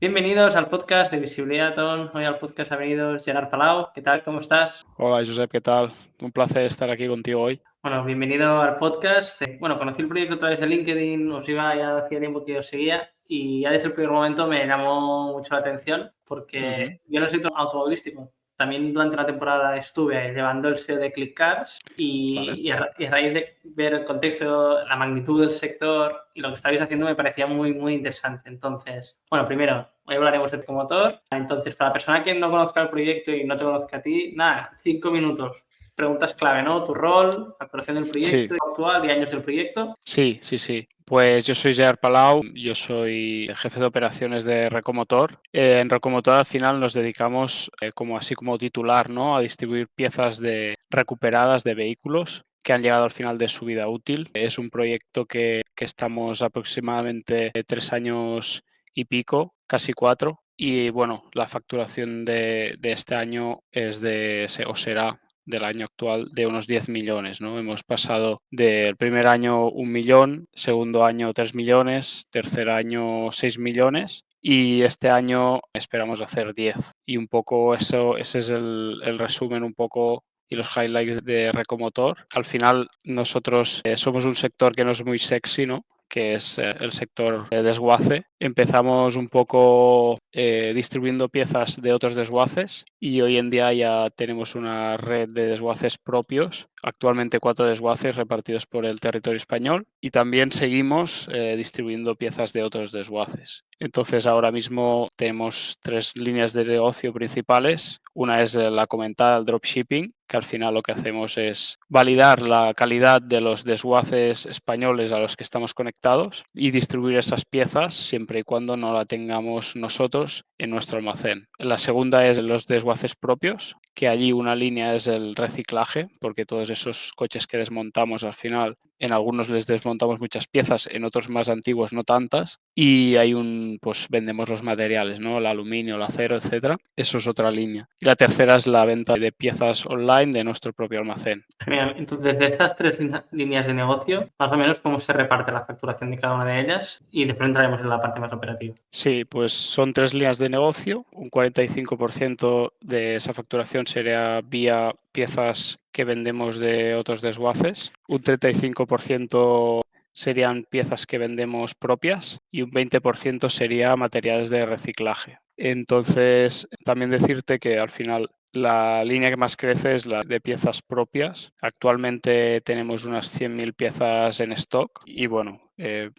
Bienvenidos al podcast de Visibilidad On. Hoy al podcast ha venido Gerard Palau. ¿Qué tal? ¿Cómo estás? Hola, Josep, ¿qué tal? Un placer estar aquí contigo hoy. Bueno, bienvenido al podcast. Bueno, conocí el proyecto a través de LinkedIn, os iba ya hacía tiempo que os seguía y ya desde el primer momento me llamó mucho la atención porque yo no soy automovilístico. También durante la temporada estuve llevando el SEO de ClickCars Vale. y a raíz de ver el contexto, la magnitud del sector y lo que estabais haciendo me parecía muy interesante. Entonces, bueno, primero, hoy hablaremos del Ecomotor. Entonces, para la persona que no conozca el proyecto y no te conozca a ti, nada, 5 minutos. Preguntas clave, ¿no? Tu rol, facturación del Sí, proyecto actual y años del proyecto. sí. Pues yo soy Gerard Palau, yo soy jefe de operaciones de Recomotor. En Recomotor al final nos dedicamos, así como titular, ¿no?, a distribuir piezas recuperadas de vehículos que han llegado al final de su vida útil. Es un proyecto que estamos aproximadamente 3 años y pico, casi 4. Y bueno, la facturación de este año será del año actual de unos 10 millones, ¿no? Hemos pasado del primer año 1 millón, segundo año 3 millones, tercer año 6 millones y este año esperamos hacer 10. Y un poco ese es el resumen un poco y los highlights de Recomotor. Al final nosotros somos un sector que no es muy sexy, ¿no?, que es el sector de desguace. Empezamos un poco distribuyendo piezas de otros desguaces y hoy en día ya tenemos una red de desguaces propios, actualmente 4 desguaces repartidos por el territorio español, y también seguimos distribuyendo piezas de otros desguaces. Entonces ahora mismo tenemos 3 líneas de negocio principales. Una es la comentada, el dropshipping, que al final lo que hacemos es validar la calidad de los desguaces españoles a los que estamos conectados y distribuir esas piezas siempre y cuando no la tengamos nosotros en nuestro almacén. La segunda es los desguaces propios, que allí una línea es el reciclaje, porque todos esos coches que desmontamos al final, en algunos les desmontamos muchas piezas, en otros más antiguos no tantas, y hay pues vendemos los materiales, ¿no?, el aluminio, el acero, etcétera. Eso es otra línea. Y la tercera es la venta de piezas online de nuestro propio almacén. Genial. Entonces, de estas tres líneas de negocio, más o menos cómo se reparte la facturación de cada una de ellas y después entraremos en la parte más operativa. Sí, pues son 3 líneas de negocio. Un 45% de esa facturación sería vía piezas que vendemos de otros desguaces. Un 35% serían piezas que vendemos propias y un 20% sería materiales de reciclaje. Entonces, también decirte que al final la línea que más crece es la de piezas propias. Actualmente tenemos unas 100.000 piezas en stock y bueno,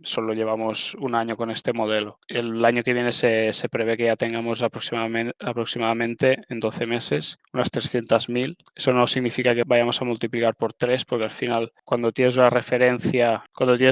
solo llevamos un año con este modelo. El año que viene se prevé que ya tengamos aproximadamente en 12 meses unas 300.000. Eso no significa que vayamos a multiplicar por 3, porque al final cuando tienes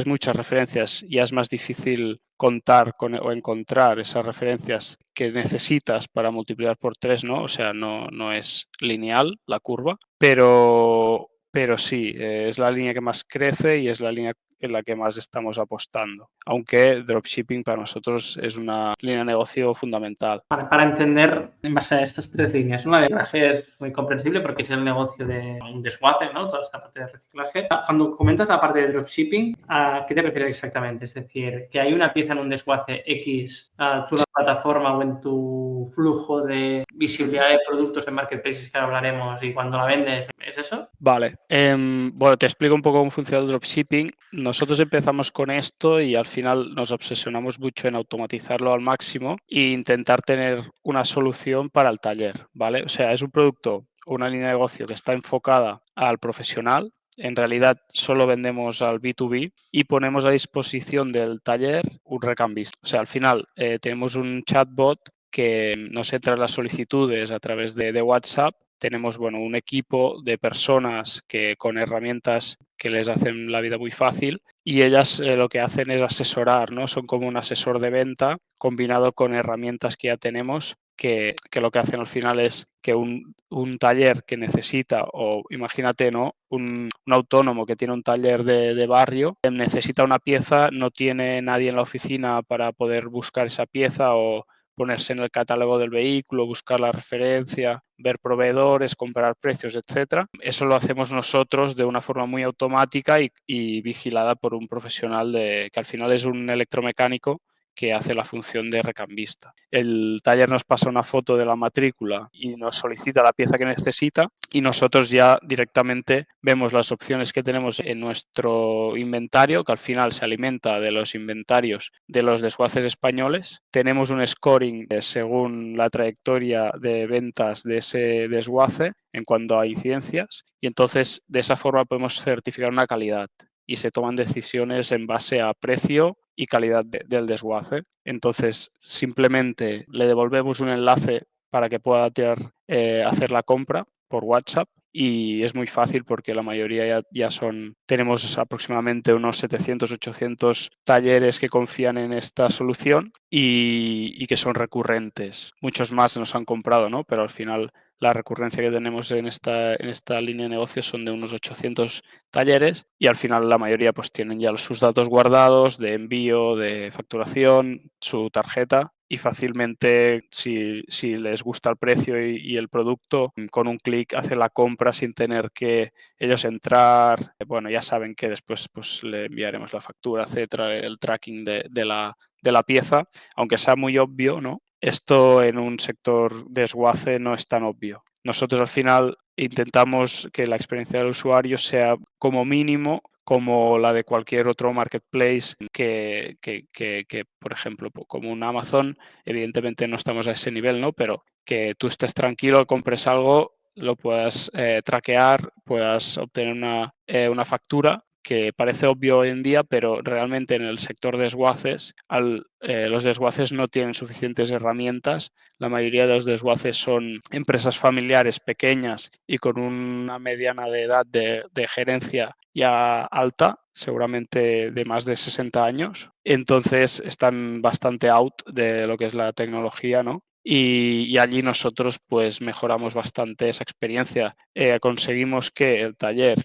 muchas referencias ya es más difícil contar o encontrar esas referencias que necesitas para multiplicar por 3, ¿no? O sea, no es lineal la curva, pero sí, es la línea que más crece y es la línea en la que más estamos apostando. Aunque dropshipping para nosotros es una línea de negocio fundamental. Para entender en base a estas tres líneas, ¿no? La de reciclaje es muy comprensible porque es el negocio de un desguace, ¿no? Toda esta parte de reciclaje. Cuando comentas la parte de dropshipping, ¿a qué te refieres exactamente? Es decir, que hay una pieza en un desguace X, tú en la plataforma o en tu flujo de visibilidad de productos en marketplaces que ahora hablaremos y cuando la vendes, ¿es eso? Vale, bueno, te explico un poco cómo funciona el dropshipping. Nosotros empezamos con esto y al final nos obsesionamos mucho en automatizarlo al máximo e intentar tener una solución para el taller, ¿vale? O sea, es un producto, una línea de negocio que está enfocada al profesional. En realidad solo vendemos al B2B y ponemos a disposición del taller un recambista. O sea, al final tenemos un chatbot que nos entra las solicitudes a través de WhatsApp. Tenemos, bueno, un equipo de personas que con herramientas que les hacen la vida muy fácil y ellas lo que hacen es asesorar, ¿no? Son como un asesor de venta combinado con herramientas que ya tenemos que lo que hacen al final es que un taller que necesita, o imagínate, ¿no?, un autónomo que tiene un taller de barrio, necesita una pieza, no tiene nadie en la oficina para poder buscar esa pieza o ponerse en el catálogo del vehículo, buscar la referencia, ver proveedores, comparar precios, etcétera. Eso lo hacemos nosotros de una forma muy automática y vigilada por un profesional que al final es un electromecánico que hace la función de recambista. El taller nos pasa una foto de la matrícula y nos solicita la pieza que necesita y nosotros ya directamente vemos las opciones que tenemos en nuestro inventario, que al final se alimenta de los inventarios de los desguaces españoles. Tenemos un scoring según la trayectoria de ventas de ese desguace en cuanto a incidencias y entonces de esa forma podemos certificar una calidad y se toman decisiones en base a precio y calidad del desguace. Entonces simplemente le devolvemos un enlace para que pueda hacer la compra por WhatsApp y es muy fácil porque la mayoría tenemos aproximadamente unos 700, 800 talleres que confían en esta solución y que son recurrentes. Muchos más nos han comprado, ¿no? Pero al final la recurrencia que tenemos en esta línea de negocio son de unos 800 talleres y al final la mayoría pues tienen ya sus datos guardados de envío, de facturación, su tarjeta y fácilmente si les gusta el precio y el producto, con un clic hace la compra sin tener que ellos entrar. Bueno, ya saben que después pues le enviaremos la factura, etcétera, el tracking de la pieza, aunque sea muy obvio, ¿no? Esto en un sector desguace no es tan obvio. Nosotros al final intentamos que la experiencia del usuario sea como mínimo como la de cualquier otro marketplace que por ejemplo, como un Amazon, evidentemente no estamos a ese nivel, ¿no? Pero que tú estés tranquilo, compres algo, lo puedas traquear, puedas obtener una factura, que parece obvio hoy en día, pero realmente en el sector desguaces, los desguaces no tienen suficientes herramientas. La mayoría de los desguaces son empresas familiares pequeñas y con una mediana de edad de gerencia ya alta, seguramente de más de 60 años. Entonces están bastante out de lo que es la tecnología, ¿no? Y allí nosotros pues mejoramos bastante esa experiencia. Conseguimos que el taller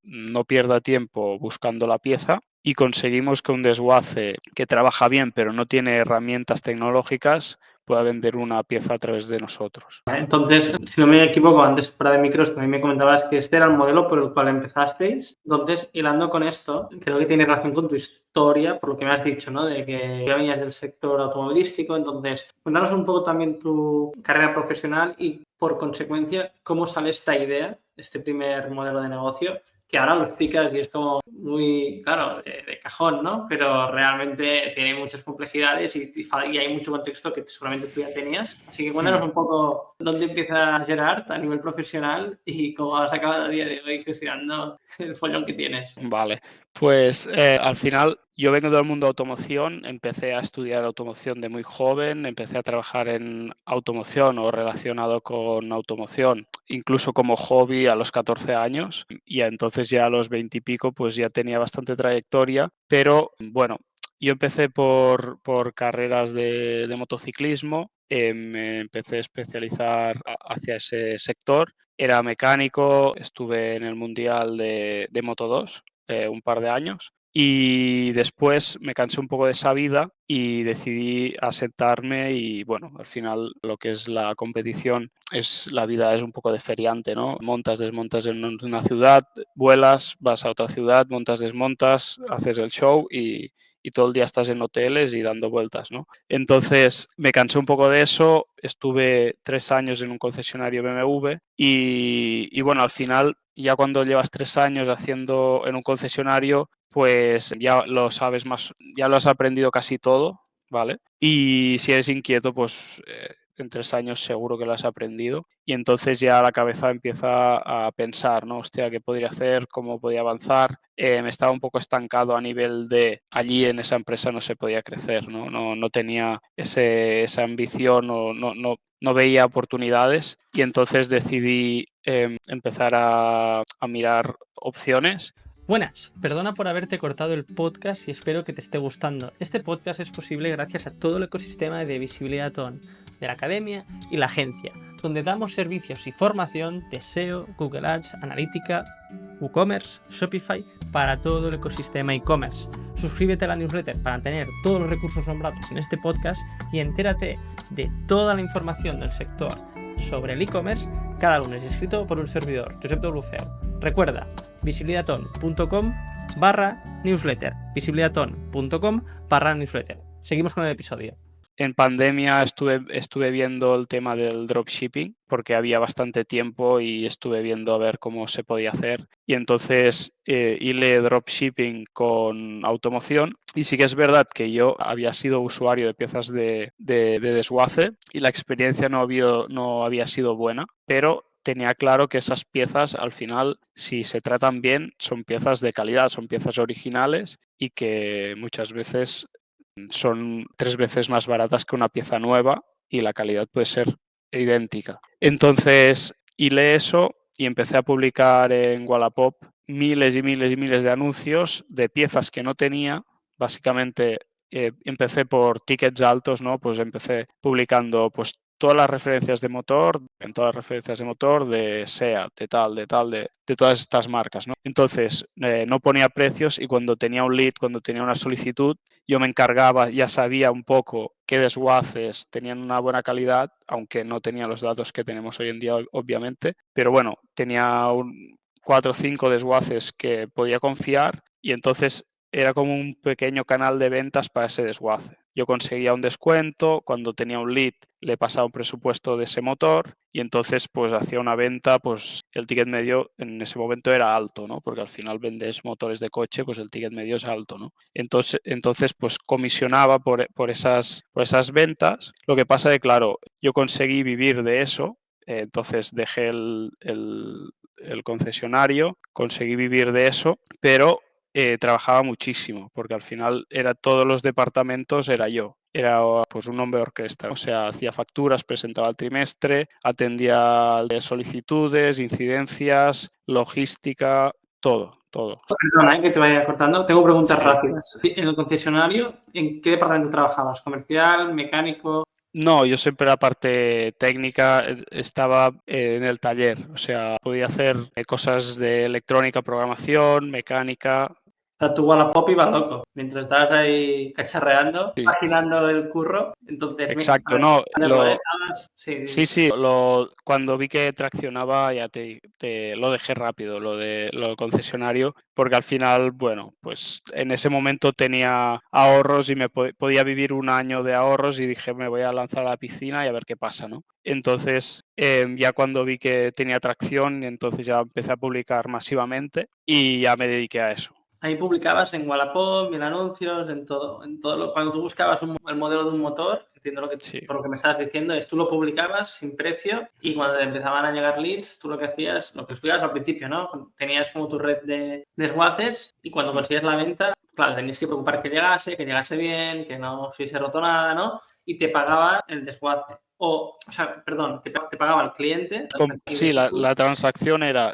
no pierda tiempo buscando la pieza y conseguimos que un desguace que trabaja bien pero no tiene herramientas tecnológicas pueda vender una pieza a través de nosotros. Entonces, si no me equivoco, antes fuera de micros también me comentabas que este era el modelo por el cual empezasteis. Entonces, hilando con esto, creo que tiene relación con tu historia, por lo que me has dicho, ¿no? De que ya venías del sector automovilístico. Entonces, cuéntanos un poco también tu carrera profesional y, por consecuencia, cómo sale esta idea, este primer modelo de negocio, que ahora lo explicas y es como muy, claro, de cajón, ¿no? Pero realmente tiene muchas complejidades y hay mucho contexto que seguramente tú ya tenías. Así que cuéntanos un poco dónde empieza Gerard a nivel profesional y cómo has acabado a día de hoy gestionando el follón que tienes. Vale, pues al final yo vengo del mundo de automoción, empecé a estudiar automoción de muy joven, empecé a trabajar en automoción o relacionado con automoción, incluso como hobby a los 14 años y entonces ya a los 20 y pico pues ya tenía bastante trayectoria, pero bueno, yo empecé por carreras de motociclismo, me empecé a especializar hacia ese sector. Era mecánico, estuve en el Mundial de Moto2 un par de años y después me cansé un poco de esa vida y decidí asentarme y bueno, al final lo que es la competición la vida es un poco de feriante, ¿no? Montas, desmontas en una ciudad, vuelas, vas a otra ciudad, montas, desmontas, haces el show y todo el día estás en hoteles y dando vueltas, ¿no? Entonces me cansé un poco de eso, estuve 3 años en un concesionario BMW y bueno, al final ya cuando llevas 3 años haciendo en un concesionario, pues ya lo sabes más, ya lo has aprendido casi todo, ¿vale? Y si eres inquieto, pues en 3 años seguro que lo has aprendido y entonces ya la cabeza empieza a pensar, ¿no? Hostia, ¿qué podría hacer? ¿Cómo podía avanzar? Me estaba un poco estancado a nivel de allí en esa empresa no se podía crecer, ¿no? No tenía esa ambición o no veía oportunidades y entonces decidí empezar a mirar opciones. Buenas, perdona por haberte cortado el podcast y espero que te esté gustando. Este podcast es posible gracias a todo el ecosistema de Visibilidad On, de la academia y la agencia, donde damos servicios y formación de SEO, Google Ads, analítica, WooCommerce, Shopify para todo el ecosistema e-commerce. Suscríbete a la newsletter para tener todos los recursos nombrados en este podcast y entérate de toda la información del sector sobre el e-commerce cada lunes, escrito por un servidor, Josep W. Feu. Recuerda, visibilidaton.com/newsletter, visibilidaton.com/newsletter. Seguimos con el episodio. En pandemia estuve viendo el tema del dropshipping porque había bastante tiempo y estuve viendo a ver cómo se podía hacer. Y entonces hilé dropshipping con automoción. Y sí que es verdad que yo había sido usuario de piezas de desguace y la experiencia no había sido buena, pero tenía claro que esas piezas al final, si se tratan bien, son piezas de calidad, son piezas originales y que muchas veces son 3 veces más baratas que una pieza nueva y la calidad puede ser idéntica. Entonces, hilé eso y empecé a publicar en Wallapop miles y miles y miles de anuncios de piezas que no tenía. Básicamente, empecé por tickets altos, ¿no? Pues empecé publicando pues todas las referencias de motor, en todas las referencias de motor de SEAT, de tal, de todas estas marcas, ¿no? Entonces, no ponía precios y cuando tenía un lead, cuando tenía una solicitud, yo me encargaba, ya sabía un poco qué desguaces tenían una buena calidad, aunque no tenía los datos que tenemos hoy en día, obviamente, pero bueno, tenía 4 o 5 desguaces que podía confiar y entonces era como un pequeño canal de ventas para ese desguace. Yo conseguía un descuento, cuando tenía un lead le pasaba un presupuesto de ese motor y entonces pues hacía una venta, pues el ticket medio en ese momento era alto, ¿no? Porque al final vendes motores de coche, pues el ticket medio es alto, ¿no? Entonces pues comisionaba por esas ventas. Lo que pasa es que, claro, yo conseguí vivir de eso, entonces dejé el concesionario, conseguí vivir de eso, pero trabajaba muchísimo, porque al final todos los departamentos era yo. Era pues un hombre de orquesta, o sea, hacía facturas, presentaba el trimestre, atendía solicitudes, incidencias, logística, todo. Perdona, que te vaya cortando. Tengo preguntas Sí. rápidas. En el concesionario, ¿en qué departamento trabajabas? ¿Comercial, mecánico? No, yo siempre la parte técnica estaba en el taller, o sea, podía hacer cosas de electrónica, programación, mecánica. O sea, tu Wallapop iba loco. Mientras estabas ahí cacharreando, Sí. paginando el curro. Entonces, mira, a Exacto, ver, no, estabas... sí, cuando vi que traccionaba ya lo dejé rápido, lo del concesionario, porque al final, bueno, pues en ese momento tenía ahorros y me podía vivir un año de ahorros y dije, me voy a lanzar a la piscina y a ver qué pasa, ¿no? Entonces, ya cuando vi que tenía tracción, entonces ya empecé a publicar masivamente y ya me dediqué a eso. Ahí publicabas en Wallapop, en anuncios, en todo cuando tú buscabas el modelo de un motor, entiendo Sí. por lo que me estabas diciendo, es tú lo publicabas sin precio y cuando te empezaban a llegar leads, tú lo que hacías, lo que explicabas al principio, ¿no? Tenías como tu red de desguaces y cuando consigues la venta, claro, tenías que preocupar que llegase bien, que no se hubiese roto nada, ¿no? Y te pagaba el desguace. O sea, perdón, te pagaba el cliente. Sí, la transacción era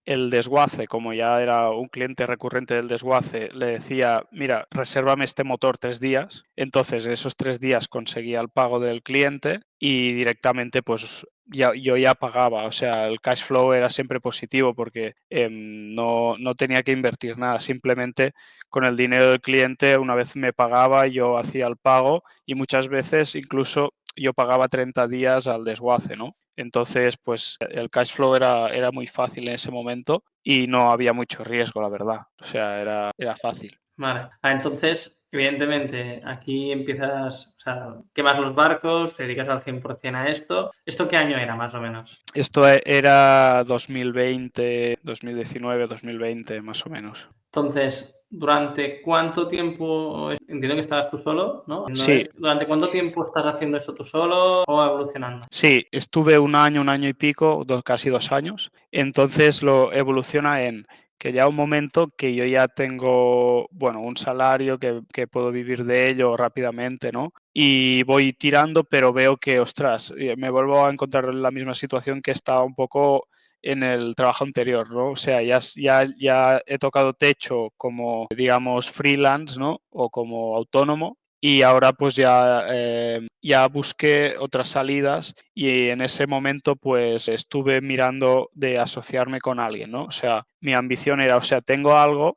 el desguace, como ya era un cliente recurrente del desguace, le decía, mira, resérvame este motor 3 días. Entonces, esos 3 días conseguía el pago del cliente y directamente, pues, yo ya pagaba. O sea, el cash flow era siempre positivo porque no tenía que invertir nada. Simplemente con el dinero del cliente, una vez me pagaba, yo hacía el pago y muchas veces incluso yo pagaba 30 días al desguace, ¿no? Entonces, pues el cash flow era muy fácil en ese momento y no había mucho riesgo, la verdad. O sea, era fácil. Vale. Entonces, evidentemente, aquí empiezas, o sea, quemas los barcos, te dedicas al 100% a esto. ¿Esto qué año era, más o menos? Esto era 2020, 2019, 2020, más o menos. Entonces, ¿durante cuánto tiempo? Entiendo que estabas tú solo, ¿no? Sí. ¿Durante cuánto tiempo estás haciendo esto tú solo o evolucionando? Sí, estuve un año y pico, casi 2 años. Entonces lo evoluciona en que ya un momento que yo ya tengo, bueno, un salario que puedo vivir de ello rápidamente, ¿no? Y voy tirando, pero veo que, ostras, me vuelvo a encontrar en la misma situación que estaba un poco en el trabajo anterior, ¿no? O sea, ya he tocado techo como, digamos, freelance, ¿no? O como autónomo. Y ahora pues ya busqué otras salidas y en ese momento pues estuve mirando de asociarme con alguien, ¿no? O sea, mi ambición era, o sea, tengo algo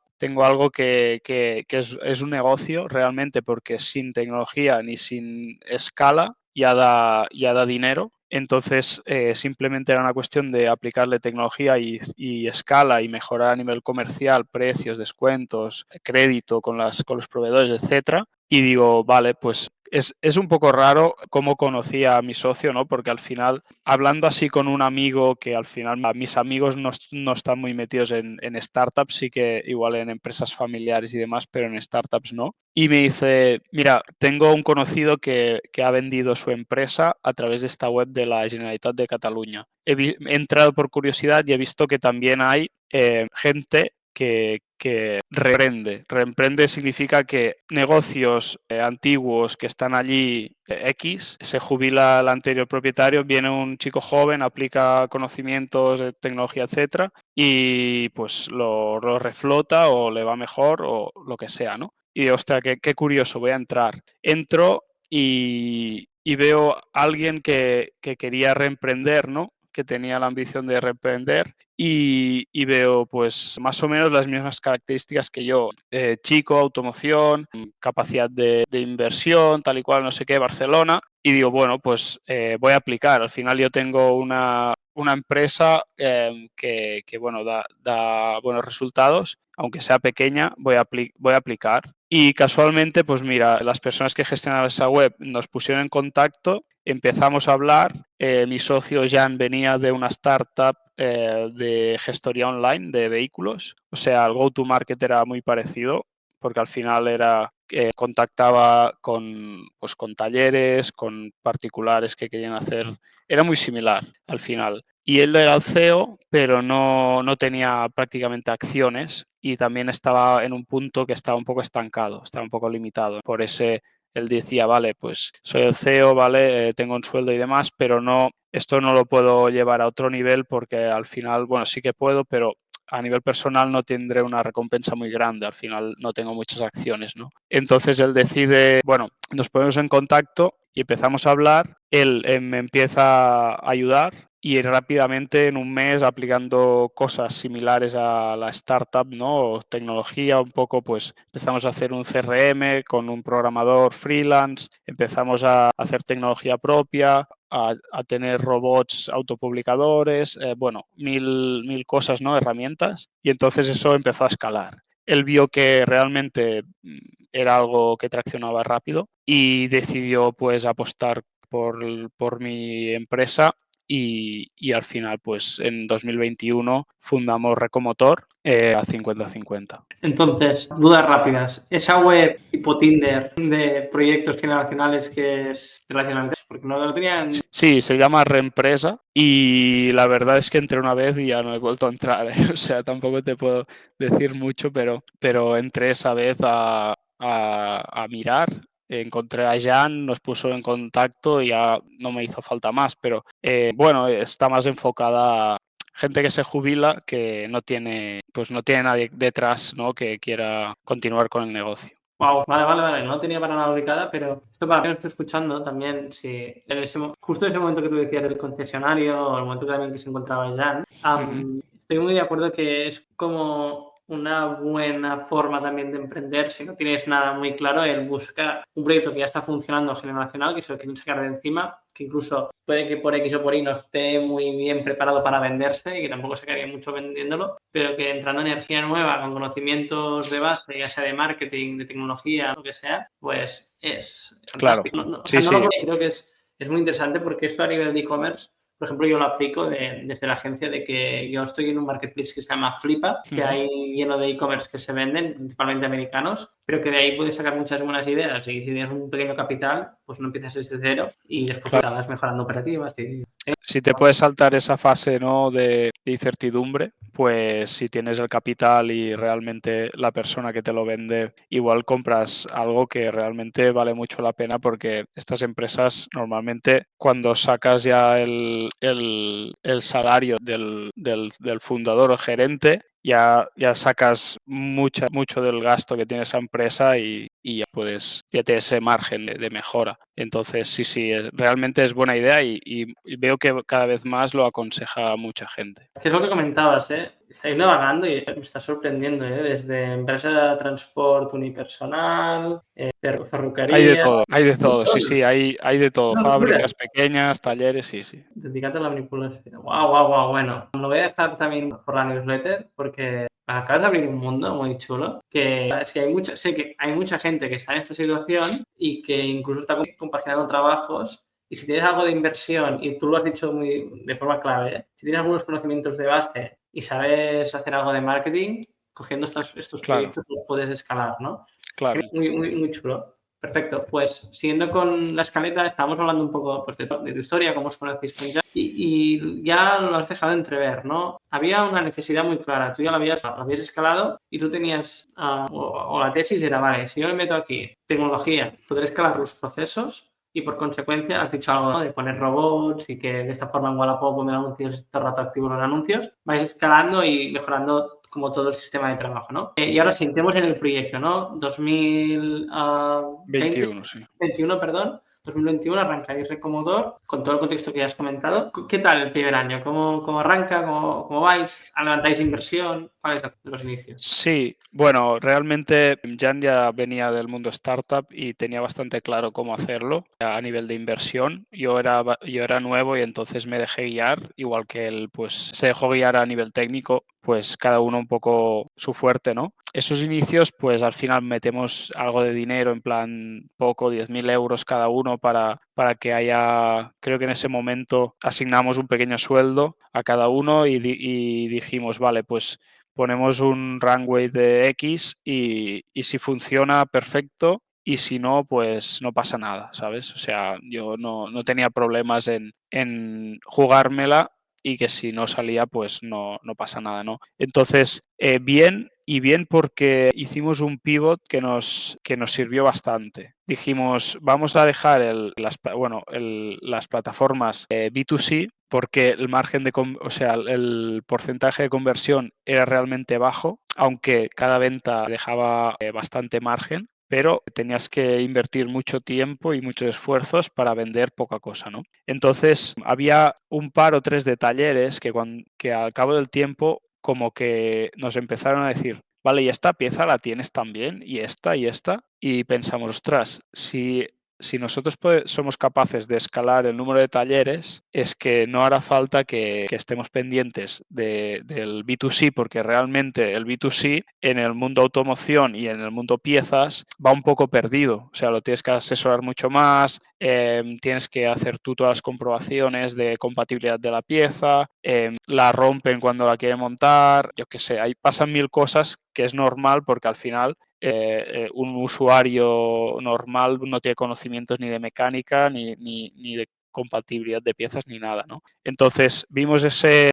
que es un negocio realmente porque sin tecnología ni sin escala ya da dinero. Entonces, simplemente era una cuestión de aplicarle tecnología y escala y mejorar a nivel comercial, precios, descuentos, crédito con los proveedores, etcétera. Y digo, vale, pues es un poco raro cómo conocí a mi socio, ¿no? Porque al final, hablando así con un amigo, que al final mis amigos no están muy metidos en startups, sí que igual en empresas familiares y demás, pero en startups no. Y me dice, mira, tengo un conocido que ha vendido su empresa a través de esta web de la Generalitat de Cataluña. He entrado por curiosidad y he visto que también hay gente que reemprende. Reemprende significa que negocios antiguos que están allí X, se jubila el anterior propietario, viene un chico joven, aplica conocimientos de tecnología, etcétera, y pues lo reflota o le va mejor o lo que sea, ¿no? Y hostia, qué curioso, voy a entrar. Entro y veo a alguien que quería reemprender, ¿no? Que tenía la ambición de reemprender y veo pues más o menos las mismas características que yo. Chico, automoción, capacidad de inversión, tal y cual, no sé qué, Barcelona. Y digo, bueno, pues voy a aplicar. Al final yo tengo una empresa que bueno, da buenos resultados. Aunque sea pequeña, voy a aplicar. Y casualmente, pues mira, las personas que gestionaban esa web nos pusieron en contacto, empezamos a hablar. Mi socio Jan venía de una startup de gestoría online de vehículos. O sea, el go-to-market era muy parecido, porque al final contactaba pues, con talleres, con particulares que querían hacer. Era muy similar al final. Y él era el CEO, pero no tenía prácticamente acciones y también estaba en un punto que estaba un poco estancado, estaba un poco limitado. Por ese él decía, vale, pues soy el CEO, vale, tengo un sueldo y demás, pero esto no lo puedo llevar a otro nivel porque al final, bueno, sí que puedo, pero a nivel personal no tendré una recompensa muy grande, al final no tengo muchas acciones, ¿no? Entonces él decide, bueno, nos ponemos en contacto y empezamos a hablar, él me empieza a ayudar y rápidamente en un mes aplicando cosas similares a la startup, ¿no? O tecnología un poco, pues empezamos a hacer un CRM con un programador freelance, empezamos a hacer tecnología propia, a tener robots autopublicadores, bueno, mil cosas, ¿no? Herramientas. Y entonces eso empezó a escalar. Él vio que realmente era algo que traccionaba rápido y decidió pues apostar por mi empresa y al final pues en 2021 fundamos Recomotor a 50-50. Entonces, dudas rápidas. Esa web tipo Tinder de proyectos generacionales que es de las Generalitat, porque no lo tenían. Sí, se llama Reempresa y la verdad es que entré una vez y ya no he vuelto a entrar. O sea, tampoco te puedo decir mucho, pero entré esa vez a mirar. Encontré a Jan, nos puso en contacto y ya no me hizo falta más, pero bueno, está más enfocada a gente que se jubila que no tiene nadie detrás, ¿no? Que quiera continuar con el negocio. Wow, vale. No tenía para nada ubicada, pero esto para mí lo estoy escuchando también. Si justo ese momento que tú decías del concesionario, o el momento también que se encontraba Jan, estoy muy de acuerdo que es como una buena forma también de emprender, si no tienes nada muy claro, el buscar un proyecto que ya está funcionando generacional, que se lo quieren sacar de encima, que incluso puede que por X o por Y no esté muy bien preparado para venderse y que tampoco sacaría mucho vendiéndolo, pero que entrando energía nueva con conocimientos de base, ya sea de marketing, de tecnología, lo que sea, pues es fantástico. Claro. Creo que es muy interesante porque esto a nivel de e-commerce, por ejemplo, yo lo aplico desde la agencia de que yo estoy en un marketplace que se llama Flipa, que hay lleno de e-commerce que se venden, principalmente americanos, pero que de ahí puedes sacar muchas buenas ideas y si tienes un pequeño capital, pues no empiezas desde cero y después te vas mejorando operativas. Si te puedes saltar esa fase, ¿no? de incertidumbre, pues si tienes el capital y realmente la persona que te lo vende, igual compras algo que realmente vale mucho la pena porque estas empresas normalmente cuando sacas ya el salario del fundador o gerente, ya sacas mucho del gasto que tiene esa empresa y ya tienes ese margen de mejora. Entonces, sí, realmente es buena idea y veo que cada vez más lo aconseja mucha gente. ¿Qué es lo que comentabas? Estáis navegando y me está sorprendiendo, desde empresa de transporte unipersonal, ferrocarril. Hay de todo, sí, hay de todo. Fábricas pequeñas, talleres, sí. dedicarte a la manipulación. Wow. Bueno, lo voy a dejar también por la newsletter porque acabas de abrir un mundo muy chulo. Que es que sé que hay mucha gente que está en esta situación y que incluso está compaginando trabajos. Y si tienes algo de inversión, y tú lo has dicho de forma clave, ¿eh? Si tienes algunos conocimientos de base y sabes hacer algo de marketing, cogiendo estos Claro, proyectos los puedes escalar, ¿no? claro. Muy chulo. Perfecto. Pues siguiendo con la escaleta, estábamos hablando un poco pues, de tu historia, cómo os conocéis con ella, y ya lo has dejado entrever, ¿no? Había una necesidad muy clara. Tú ya lo habías escalado y tú tenías, o la tesis era, vale, si yo me meto aquí, tecnología, podré escalar los procesos y por consecuencia has dicho algo, ¿no? De poner robots y que de esta forma en Wallapop poner anuncios, todo el rato activos los anuncios, vais escalando y mejorando como todo el sistema de trabajo, ¿no? Y ahora sí, entremos en el proyecto, ¿no? 21, sí. 21, perdón. 2021 arrancáis Recomotor con todo el contexto que ya has comentado. ¿Qué tal el primer año? ¿Cómo arranca? ¿Cómo vais? ¿Levantáis inversión? ¿Cuáles son los inicios? Sí, bueno, realmente Jan ya venía del mundo startup y tenía bastante claro cómo hacerlo a nivel de inversión. Yo era nuevo y entonces me dejé guiar, igual que él pues se dejó guiar a nivel técnico, pues cada uno un poco su fuerte, ¿no? Esos inicios, pues al final metemos algo de dinero, en plan poco, 10.000 euros cada uno para que haya, creo que en ese momento asignamos un pequeño sueldo a cada uno y dijimos, vale, pues ponemos un runway de X y si funciona, perfecto. Y si no, pues no pasa nada, ¿sabes? O sea, yo no tenía problemas en jugármela y que si no salía, pues no pasa nada, ¿no? Entonces, bien porque hicimos un pivot que nos sirvió bastante. Dijimos, vamos a dejar las plataformas B2C porque el margen el porcentaje de conversión era realmente bajo, aunque cada venta dejaba bastante margen, pero tenías que invertir mucho tiempo y muchos esfuerzos para vender poca cosa, ¿no? Entonces, había un par o tres de talleres que al cabo del tiempo como que nos empezaron a decir, vale, y esta pieza la tienes también, y esta, y pensamos, ostras, si nosotros somos capaces de escalar el número de talleres, es que no hará falta que estemos pendientes del B2C, porque realmente el B2C en el mundo automoción y en el mundo piezas va un poco perdido. O sea, lo tienes que asesorar mucho más, tienes que hacer tú todas las comprobaciones de compatibilidad de la pieza, la rompen cuando la quieren montar, yo qué sé, ahí pasan mil cosas que es normal porque al final un usuario normal no tiene conocimientos ni de mecánica ni de compatibilidad de piezas ni nada, ¿no? Entonces vimos esa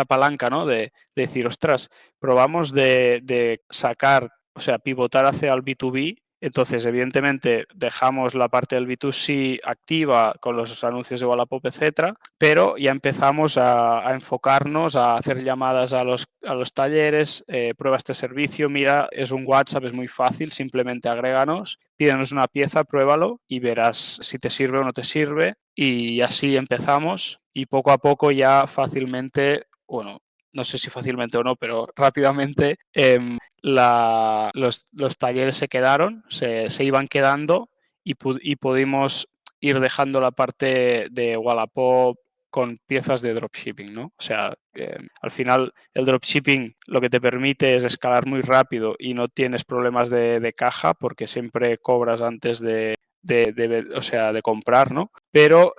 palanca, ¿no? De decir, ostras, probamos de sacar, o sea, pivotar hacia el B2B. Entonces, evidentemente, dejamos la parte del B2C activa con los anuncios de Wallapop, etcétera, pero ya empezamos a enfocarnos, a hacer llamadas a los talleres, prueba este servicio, mira, es un WhatsApp, es muy fácil, simplemente agréganos, pídenos una pieza, pruébalo y verás si te sirve o no te sirve. Y así empezamos y poco a poco ya fácilmente, bueno, no sé si fácilmente o no, pero rápidamente los talleres se quedaron, se iban quedando y pudimos ir dejando la parte de Wallapop con piezas de dropshipping, ¿no? O sea, al final el dropshipping lo que te permite es escalar muy rápido y no tienes problemas de caja porque siempre cobras antes de comprar, ¿no? Pero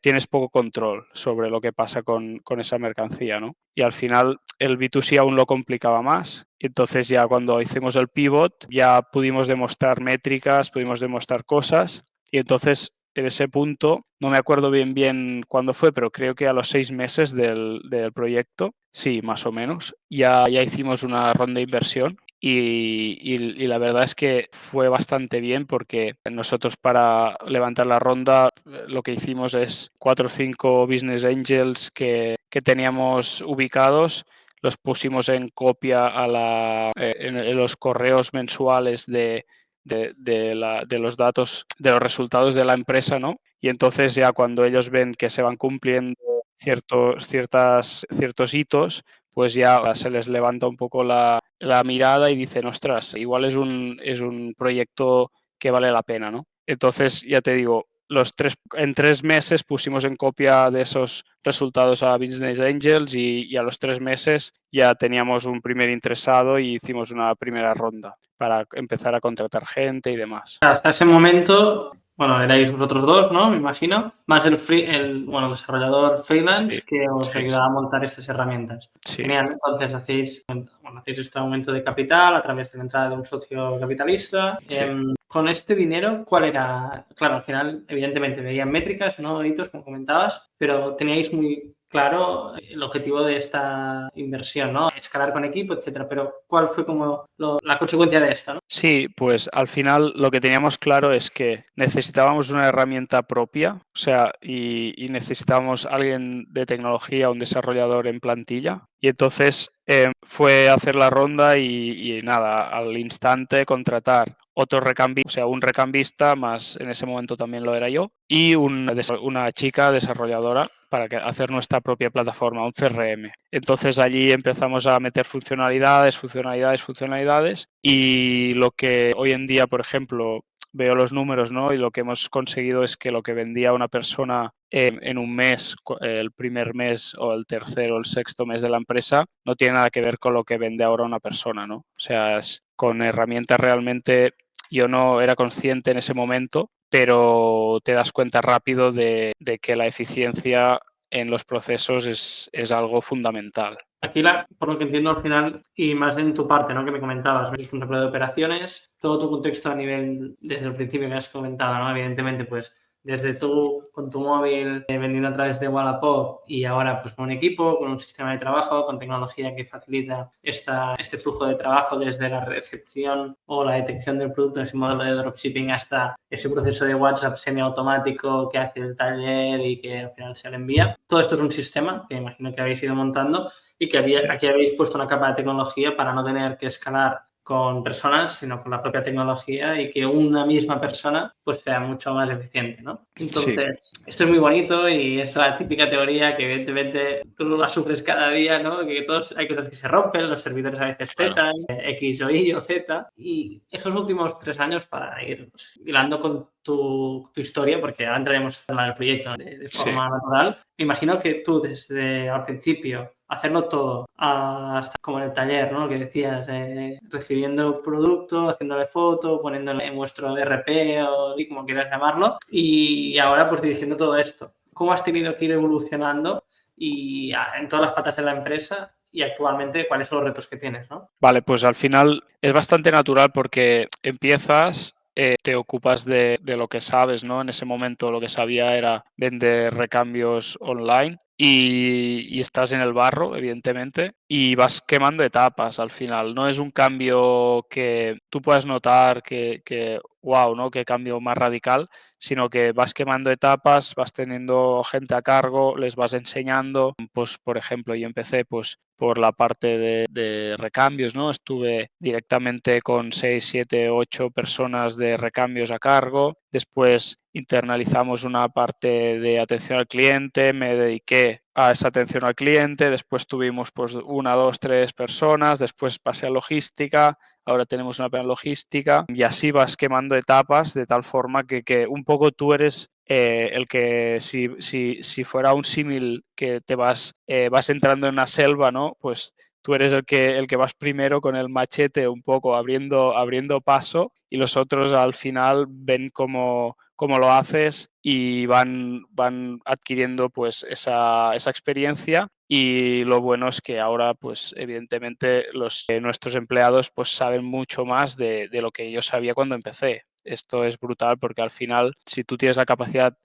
tienes poco control sobre lo que pasa con esa mercancía, ¿no? Y al final el B2C aún lo complicaba más. Entonces ya cuando hicimos el pivot ya pudimos demostrar métricas, pudimos demostrar cosas y entonces en ese punto, no me acuerdo bien cuándo fue, pero creo que a los 6 meses del proyecto, sí, más o menos, ya hicimos una ronda de inversión y la verdad es que fue bastante bien porque nosotros para levantar la ronda lo que hicimos es 4 o 5 business angels que teníamos ubicados, los pusimos en copia en los correos mensuales de los datos, de los resultados de la empresa, ¿no? Y entonces ya cuando ellos ven que se van cumpliendo ciertos hitos, pues ya se les levanta un poco la mirada y dicen, ostras, igual es un proyecto que vale la pena, ¿no? Entonces, ya te digo, en 3 meses pusimos en copia de esos resultados a Business Angels y a los 3 meses ya teníamos un primer interesado y hicimos una primera ronda para empezar a contratar gente y demás. Hasta ese momento, bueno, erais vosotros dos, ¿no? Me imagino, más el desarrollador freelance Sí, que os sí, ayudaba a montar estas herramientas. sí, Genial, entonces hacéis este aumento de capital a través de la entrada de un socio capitalista. sí. Con este dinero, ¿cuál era? Claro, al final, evidentemente, veían métricas, ¿no? Hitos, como comentabas, pero teníais muy claro el objetivo de esta inversión, ¿no? Escalar con equipo, etcétera. Pero, ¿cuál fue como la consecuencia de esto, ¿no? Sí, pues al final lo que teníamos claro es que necesitábamos una herramienta propia, o sea, y necesitábamos alguien de tecnología, un desarrollador en plantilla. Y entonces fue hacer la ronda y nada, al instante contratar otro recambista, o sea, un recambista, más en ese momento también lo era yo, y una chica desarrolladora para hacer nuestra propia plataforma, un CRM. Entonces allí empezamos a meter funcionalidades y lo que hoy en día, por ejemplo, veo los números, ¿no? Y lo que hemos conseguido es que lo que vendía una persona en un mes, el primer mes o el tercer o el sexto mes de la empresa, no tiene nada que ver con lo que vende ahora una persona, ¿no? O sea, con herramientas realmente yo no era consciente en ese momento, pero te das cuenta rápido de que la eficiencia en los procesos es algo fundamental. Aquí, por lo que entiendo al final, y más en tu parte, ¿no? Que me comentabas, eres un responsable de operaciones, todo tu contexto a nivel, desde el principio que has comentado, ¿no? Evidentemente, pues, desde tú con tu móvil vendiendo a través de Wallapop y ahora pues con un equipo, con un sistema de trabajo, con tecnología que facilita este flujo de trabajo desde la recepción o la detección del producto en ese modelo de dropshipping hasta ese proceso de WhatsApp semiautomático que hace el taller y que al final se le envía. Todo esto es un sistema que imagino que habéis ido montando y que aquí habéis puesto una capa de tecnología para no tener que escalar con personas, sino con la propia tecnología y que una misma persona pues sea mucho más eficiente, ¿no? Entonces, sí. Esto es muy bonito y es la típica teoría que evidentemente tú la sufres cada día, ¿no? Que hay cosas que se rompen, los servidores a veces petan, X o Y o Z. Y esos últimos 3 años, para ir hilando con tu historia, porque ahora entraremos en el proyecto de forma natural, me imagino que tú desde al principio hacerlo todo, hasta como en el taller, ¿no? Lo que decías, recibiendo producto, haciéndole foto, poniéndole en vuestro RP o como quieras llamarlo, y ahora pues dirigiendo todo esto. ¿Cómo has tenido que ir evolucionando y en todas las patas de la empresa y actualmente cuáles son los retos que tienes, ¿no? Vale, pues al final es bastante natural porque empiezas, te ocupas de lo que sabes, ¿no? En ese momento lo que sabía era vender recambios online y estás en el barro, evidentemente, y vas quemando etapas al final. No es un cambio que tú puedas notar que wow, ¿no? Qué cambio más radical, sino que vas quemando etapas, vas teniendo gente a cargo, les vas enseñando. Pues, por ejemplo, yo empecé pues por la parte de recambios, ¿no? Estuve directamente con 6, 7, 8 personas de recambios a cargo. Después internalizamos una parte de atención al cliente, me dediqué a esa atención al cliente, después tuvimos pues 1, 2, 3 personas, después pasé a logística, ahora tenemos una plan logística y así vas quemando etapas de tal forma que un poco tú eres el que si fuera un símil que te vas entrando en una selva, ¿no? Pues tú eres el que vas primero con el machete un poco abriendo paso y los otros al final ven cómo lo haces y van adquiriendo pues esa experiencia. Y lo bueno es que ahora, pues evidentemente, nuestros empleados pues saben mucho más de lo que yo sabía cuando empecé. Esto es brutal porque al final, si tú tienes la capacidad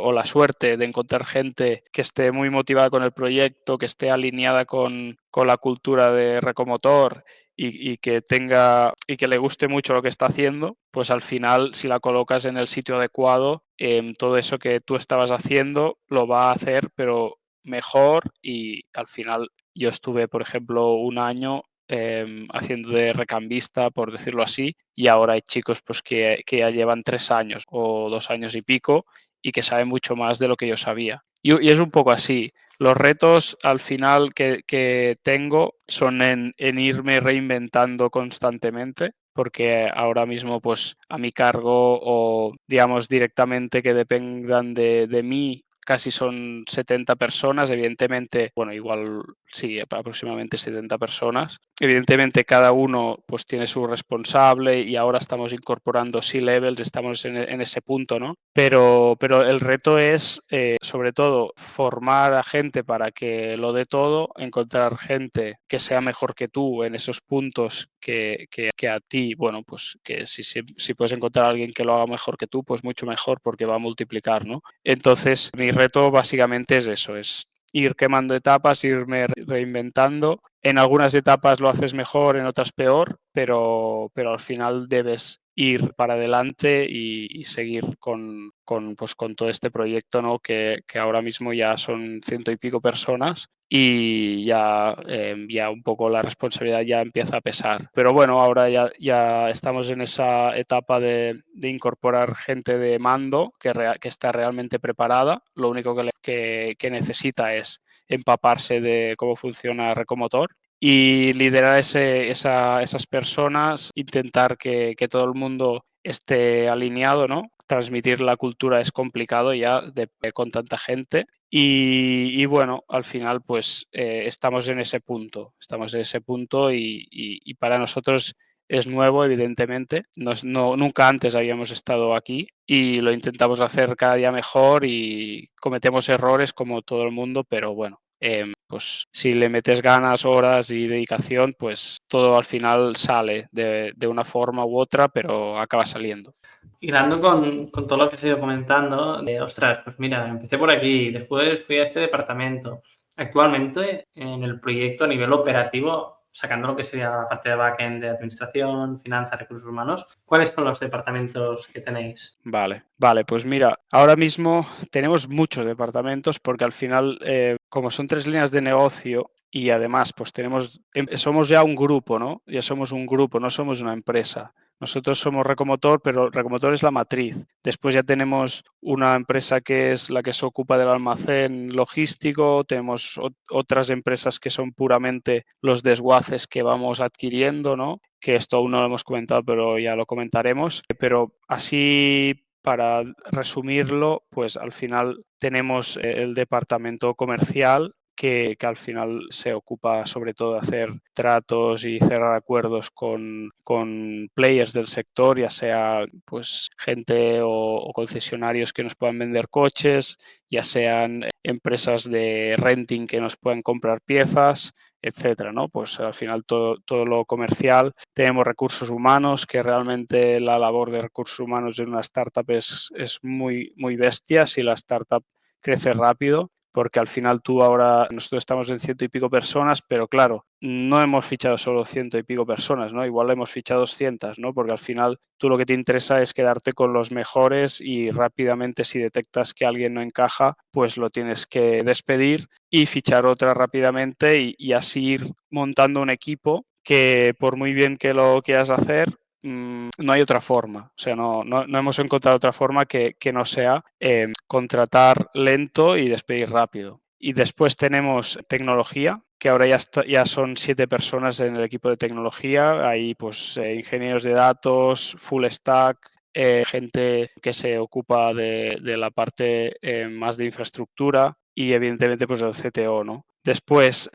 o la suerte de encontrar gente que esté muy motivada con el proyecto, que esté alineada con la cultura de Recomotor y que le guste mucho lo que está haciendo, pues al final, si la colocas en el sitio adecuado, todo eso que tú estabas haciendo lo va a hacer, pero mejor. Y al final yo estuve, por ejemplo, un año haciendo de recambista, por decirlo así, y ahora hay chicos pues que ya llevan 3 años o 2 años y pico y que saben mucho más de lo que yo sabía. Y es un poco así. Los retos al final que tengo son en irme reinventando constantemente, porque ahora mismo pues a mi cargo o digamos directamente que dependan de mí casi son 70 personas, evidentemente, bueno, igual sí, aproximadamente 70 personas. Evidentemente cada uno pues tiene su responsable y ahora estamos incorporando C-levels, estamos en ese punto, ¿no? Pero el reto es sobre todo formar a gente para que lo dé todo, encontrar gente que sea mejor que tú en esos puntos que a ti, bueno, pues que si puedes encontrar a alguien que lo haga mejor que tú, pues mucho mejor porque va a multiplicar, ¿no? Entonces mi reto básicamente es eso, es ir quemando etapas, irme reinventando. En algunas etapas lo haces mejor, en otras peor, pero al final debes ir para adelante y seguir con todo este proyecto, ¿no? Que ahora mismo ya son 100 y pico personas y ya un poco la responsabilidad ya empieza a pesar. Pero bueno, ahora ya estamos en esa etapa de incorporar gente de mando que está realmente preparada. Lo único que necesita es empaparse de cómo funciona Recomotor y liderar esas personas, intentar que todo el mundo esté alineado, ¿no? Transmitir la cultura es complicado ya con tanta gente y bueno, al final pues estamos en ese punto y para nosotros es nuevo, evidentemente. Nunca antes habíamos estado aquí y lo intentamos hacer cada día mejor y cometemos errores como todo el mundo, pero bueno, pues si le metes ganas, horas y dedicación, pues todo al final sale de una forma u otra, pero acaba saliendo. Hilando con todo lo que has ido comentando, ostras, pues mira, empecé por aquí, después fui a este departamento. Actualmente, en el proyecto a nivel operativo, sacando lo que sería la parte de backend de administración, finanzas, recursos humanos, ¿cuáles son los departamentos que tenéis? Vale, pues mira, ahora mismo tenemos muchos departamentos porque al final, como son 3 líneas de negocio y además pues somos ya un grupo, ¿no? Ya somos un grupo, no somos una empresa. Nosotros somos Recomotor, pero Recomotor es la matriz. Después ya tenemos una empresa que es la que se ocupa del almacén logístico, tenemos otras empresas que son puramente los desguaces que vamos adquiriendo, ¿no? Que esto aún no lo hemos comentado, pero ya lo comentaremos. Pero así, para resumirlo, pues al final tenemos el departamento comercial que al final se ocupa sobre todo de hacer tratos y cerrar acuerdos con players del sector, ya sea pues gente o concesionarios que nos puedan vender coches, ya sean empresas de renting que nos puedan comprar piezas, etcétera, ¿no? Pues al final todo lo comercial. Tenemos recursos humanos, que realmente la labor de recursos humanos en una startup es muy, muy bestia si la startup crece rápido, porque al final nosotros estamos en 100 y pico personas, pero claro, no hemos fichado solo 100 y pico personas, ¿no? Igual hemos fichado 200, ¿no? Porque al final tú lo que te interesa es quedarte con los mejores y rápidamente si detectas que alguien no encaja, pues lo tienes que despedir y fichar otra rápidamente y así ir montando un equipo que por muy bien que lo quieras hacer, no hay otra forma. O sea, no hemos encontrado otra forma que no sea contratar lento y despedir rápido. Y después tenemos tecnología, que ahora ya son 7 personas en el equipo de tecnología. Hay pues ingenieros de datos, full stack, gente que se ocupa de la parte más de infraestructura y evidentemente pues el CTO, ¿no? Después,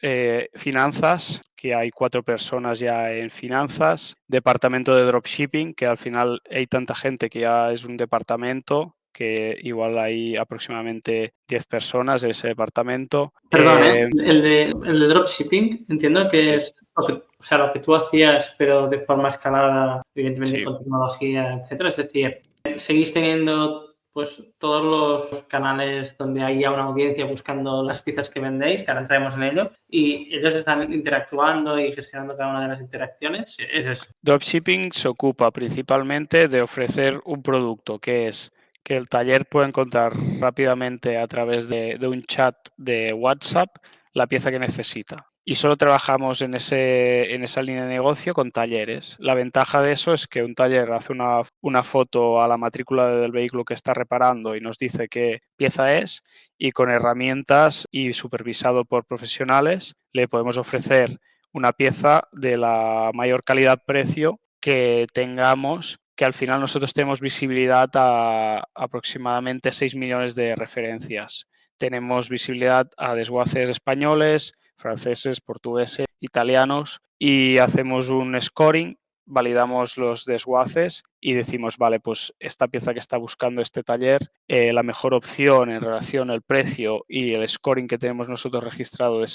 finanzas, que hay 4 personas ya en finanzas. Departamento de dropshipping, que al final hay tanta gente que ya es un departamento, que igual hay aproximadamente 10 personas en ese departamento. Perdón, el de dropshipping, entiendo que Sí, es lo que tú hacías, pero de forma escalada, evidentemente sí. con tecnología, etcétera. Es decir, seguís teniendo pues todos los canales donde haya una audiencia buscando las piezas que vendéis, que ahora entraremos en ello, y ellos están interactuando y gestionando cada una de las interacciones. Es eso. Dropshipping se ocupa principalmente de ofrecer un producto que es que el taller pueda encontrar rápidamente a través de un chat de WhatsApp la pieza que necesita. Y solo trabajamos en esa línea de negocio con talleres. La ventaja de eso es que un taller hace una foto a la matrícula del vehículo que está reparando y nos dice qué pieza es, y con herramientas y supervisado por profesionales le podemos ofrecer una pieza de la mayor calidad-precio que tengamos, que al final nosotros tenemos visibilidad a aproximadamente 6 millones de referencias. Tenemos visibilidad a desguaces españoles, franceses, portugueses, italianos, y hacemos un scoring, validamos los desguaces y decimos, vale, pues esta pieza que está buscando este taller, la mejor opción en relación al precio y el scoring que tenemos nosotros registrado de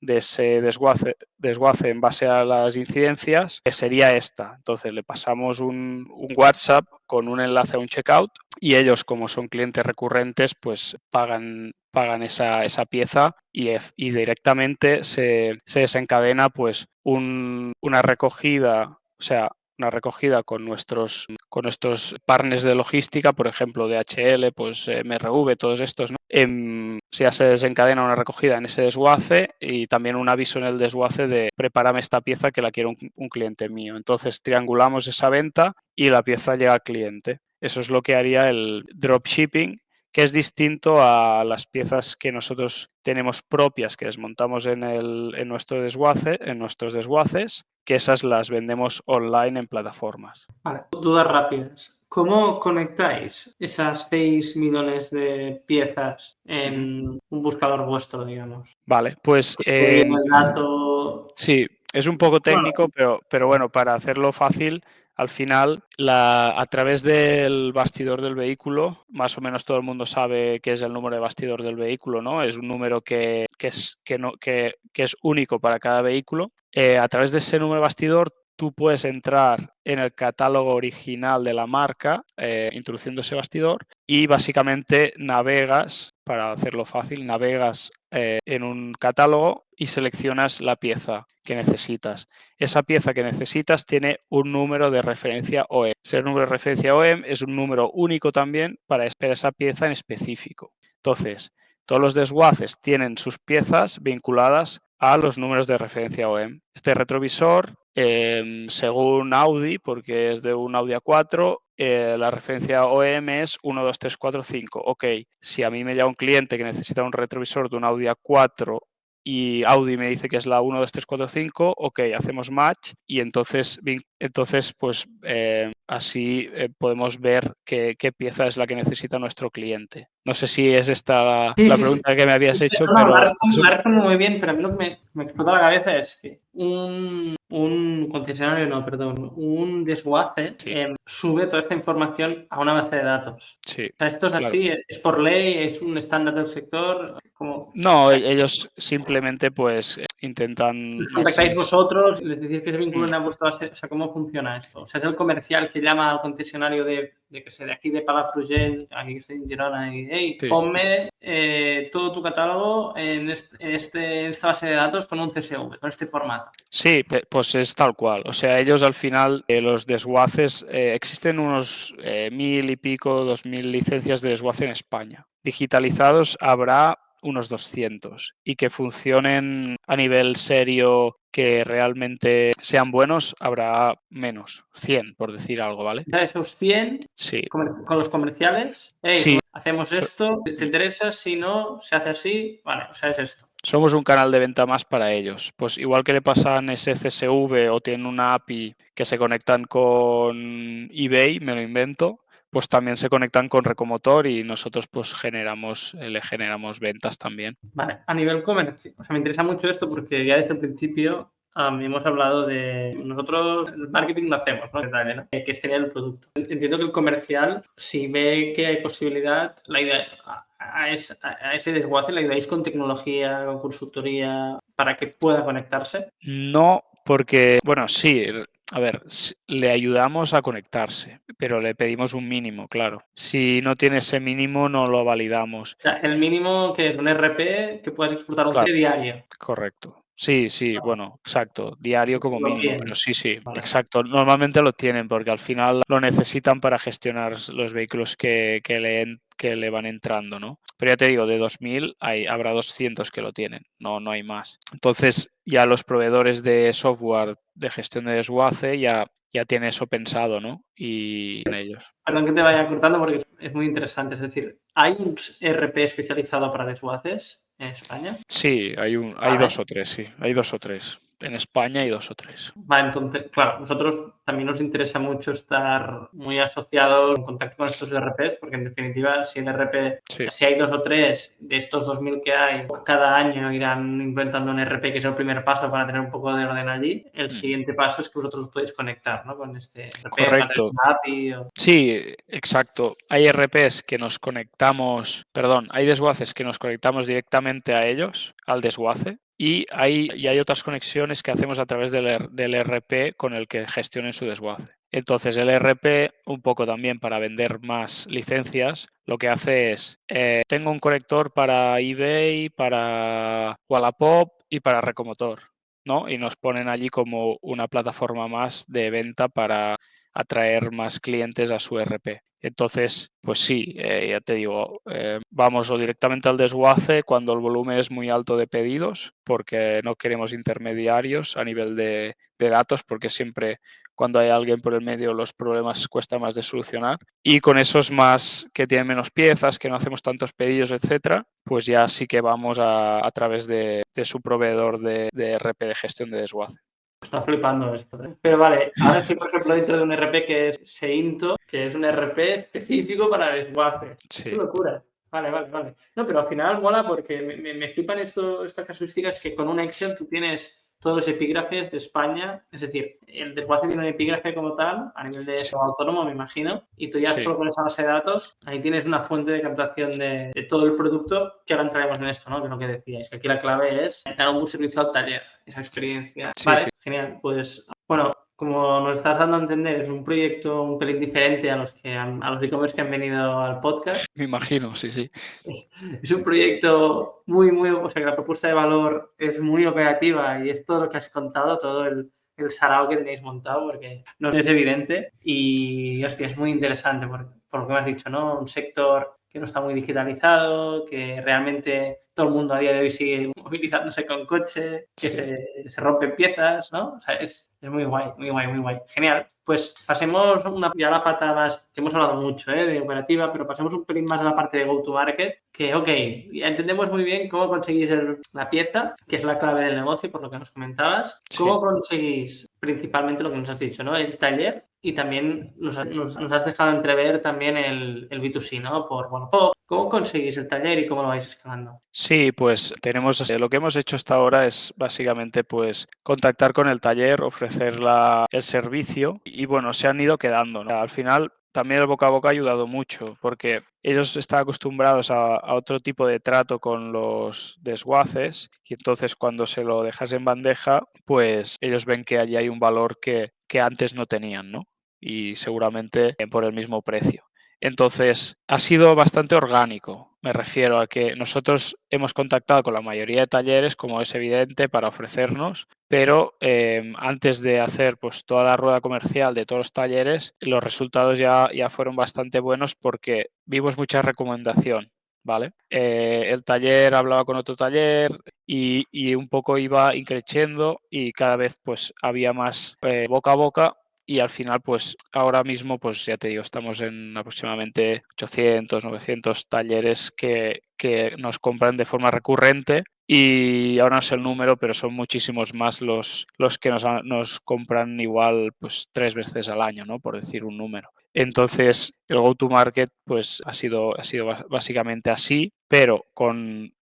ese desguace en base a las incidencias, sería esta. Entonces le pasamos un WhatsApp con un enlace a un checkout y ellos, como son clientes recurrentes, pues pagan esa pieza y directamente se desencadena pues una recogida, o sea, una recogida con nuestros partners de logística, por ejemplo, DHL, pues MRV, todos estos, ¿no? Ya se desencadena una recogida en ese desguace y también un aviso en el desguace de prepárame esta pieza que la quiero un cliente mío. Entonces triangulamos esa venta y la pieza llega al cliente. Eso es lo que haría el dropshipping, que es distinto a las piezas que nosotros tenemos propias que desmontamos en nuestros desguaces, que esas las vendemos online en plataformas. Vale, dudas rápidas. ¿Cómo conectáis esas 6 millones de piezas en un buscador vuestro, digamos? Vale, pues El dato... sí, es un poco técnico, pero bueno, para hacerlo fácil, al final, a través del bastidor del vehículo, más o menos todo el mundo sabe qué es el número de bastidor del vehículo, ¿no? Es un número que es único para cada vehículo. A través de ese número de bastidor, tú puedes entrar en el catálogo original de la marca, introduciendo ese bastidor, y básicamente navegas, para hacerlo fácil, en un catálogo y seleccionas la pieza que necesitas. Esa pieza que necesitas tiene un número de referencia OEM. Ese número de referencia OEM es un número único también para esa pieza en específico. Entonces, todos los desguaces tienen sus piezas vinculadas a los números de referencia OEM. Este retrovisor, según Audi, porque es de un Audi A4, la referencia OEM es 1, 2, 3, 4, 5. Ok, si a mí me llega un cliente que necesita un retrovisor de un Audi A4 y Audi me dice que es la 1, 2, 3, 4, 5, ok, hacemos match y entonces pues así podemos ver qué pieza es la que necesita nuestro cliente. No sé si es esta la pregunta que me habías hecho, no, pero... la respondo muy bien, pero a mí lo que me explota la cabeza es que un concesionario, no, perdón, un desguace sube toda esta información a una base de datos. Sí, o sea, esto es así, es por ley, es un estándar del sector. No, ellos simplemente pues intentan... ¿Contactáis vosotros? ¿Les decís que se vinculen a vuestra base? O sea, ¿cómo funciona esto? O sea, es el comercial que llama al concesionario de aquí de Palafrugell, aquí que estoy en Girona, y hey, ponme todo tu catálogo en esta base de datos con un CSV, con este formato. Sí, pues es tal cual. O sea, ellos al final, los desguaces, existen unos 1.000 y pico, 2.000 licencias de desguace en España. Digitalizados habrá unos 200 y que funcionen a nivel serio, que realmente sean buenos, habrá menos, 100 por decir algo, ¿vale? Esos 100 sí. Con los comerciales, hey, sí. Hacemos esto, ¿te interesa? Si no, se hace así, vale, o sea, es esto. Somos un canal de venta más para ellos. Pues igual que le pasan ese CSV o tienen una API que se conectan con eBay, me lo invento, pues también se conectan con Recomotor y nosotros pues le generamos ventas también. Vale, a nivel comercial, o sea, me interesa mucho esto porque ya desde el principio hemos hablado de nosotros, el marketing lo hacemos, ¿no? Que es tener el producto. Entiendo que el comercial, si ve que hay posibilidad, la idea a ese desguace, ¿le ayudáis con tecnología, con consultoría para que pueda conectarse? No, porque, bueno, sí, a ver, le ayudamos a conectarse, pero le pedimos un mínimo, claro. Si no tiene ese mínimo, no lo validamos. O sea, el mínimo que es un RP que puedas exportar un diario. Correcto. Sí, bueno, exacto. Diario como mínimo, pero sí, vale. Exacto. Normalmente lo tienen porque al final lo necesitan para gestionar los vehículos que le van entrando, ¿no? Pero ya te digo, de 2.000 habrá 200 que lo tienen, no hay más. Entonces ya los proveedores de software de gestión de desguace ya tienen eso pensado, ¿no? Y en ellos. Perdón que te vaya cortando porque es muy interesante. Es decir, ¿hay un RP especializado para desguaces en España? Sí, hay 2 o 3, sí. Hay 2 o 3. en España hay 2 o 3. Vale, entonces, claro, nosotros también nos interesa mucho estar muy asociados en contacto con estos ERPs, porque en definitiva, si el ERP, Sí. si hay 2 o 3 de estos 2000 que hay, cada año irán implementando un ERP, que es el primer paso para tener un poco de orden allí. El siguiente paso es que vosotros os podéis conectar, ¿no? Con este ERP, Correcto. una API o... Sí, exacto. Hay RPs que nos conectamos, perdón, hay desguaces que nos conectamos directamente a ellos, al desguace, y hay otras conexiones que hacemos a través del RP con el que gestionen su desguace. Entonces el RP, un poco también para vender más licencias, lo que hace es, tengo un conector para eBay, para Wallapop y para Recomotor, ¿no? Y nos ponen allí como una plataforma más de venta para atraer más clientes a su RP. Entonces, pues sí, ya te digo, vamos o directamente al desguace cuando el volumen es muy alto de pedidos, porque no queremos intermediarios a nivel de datos, porque siempre cuando hay alguien por el medio los problemas cuesta más de solucionar. Y con esos más que tienen menos piezas, que no hacemos tantos pedidos, etcétera, pues ya sí que vamos a través de su proveedor de RP de gestión de desguace. Está flipando esto, ¿eh? Pero vale, ahora estoy, por ejemplo, dentro de un RP que es Seinto, que es un RP específico para desguace. Sí. Qué locura. Vale. No, pero al final mola porque me flipan estas casuísticas que con un Excel tú tienes todos los epígrafes de España. Es decir, el desguace tiene un epígrafe como tal, a nivel de autónomo, me imagino, y tú ya solo con esa base de datos, ahí tienes una fuente de captación de todo el producto, que ahora entraremos en esto, ¿no? Que es lo que decíais, que aquí la clave es dar un buen servicio al taller, esa experiencia. Sí, vale, sí. Genial. Pues, bueno, como nos estás dando a entender, es un proyecto un pelín diferente a los e-commerce que han venido al podcast. Me imagino, sí. Es un proyecto muy, o sea, que la propuesta de valor es muy operativa y es todo lo que has contado, todo el sarao que tenéis montado, porque no es evidente y, hostia, es muy interesante por lo que me has dicho, ¿no? Un sector que no está muy digitalizado, que realmente todo el mundo a día de hoy sigue movilizándose con coche, que se rompen piezas, ¿no? O sea, es muy guay. Genial. Pues pasemos ya a la pata más, que hemos hablado mucho de operativa, pero pasemos un pelín más a la parte de go-to-market, que, ok, ya entendemos muy bien cómo conseguís la pieza, que es la clave del negocio, por lo que nos comentabas. ¿Cómo conseguís principalmente lo que nos has dicho, ¿no? El taller, y también nos has dejado entrever también el B2C, ¿no? Por Wallapop. ¿Cómo conseguís el taller y cómo lo vais escalando? Sí, pues tenemos lo que hemos hecho hasta ahora es básicamente pues contactar con el taller, ofrecer el servicio y bueno, se han ido quedando, ¿no? Al final también el boca a boca ha ayudado mucho porque ellos están acostumbrados a otro tipo de trato con los desguaces y entonces cuando se lo dejas en bandeja, pues ellos ven que allí hay un valor que antes no tenían, ¿no? Y seguramente por el mismo precio. Entonces, ha sido bastante orgánico. Me refiero a que nosotros hemos contactado con la mayoría de talleres, como es evidente, para ofrecernos, pero antes de hacer pues, toda la rueda comercial de todos los talleres, los resultados ya fueron bastante buenos porque vimos mucha recomendación. ¿Vale? El taller hablaba con otro taller y un poco iba increciendo y cada vez pues había más boca a boca. Y al final, pues ahora mismo, pues ya te digo, estamos en aproximadamente 800, 900 talleres que nos compran de forma recurrente y ahora no sé el número, pero son muchísimos más los que nos compran igual pues 3 veces al año, ¿no? Por decir un número. Entonces, el go-to-market pues ha sido básicamente así, pero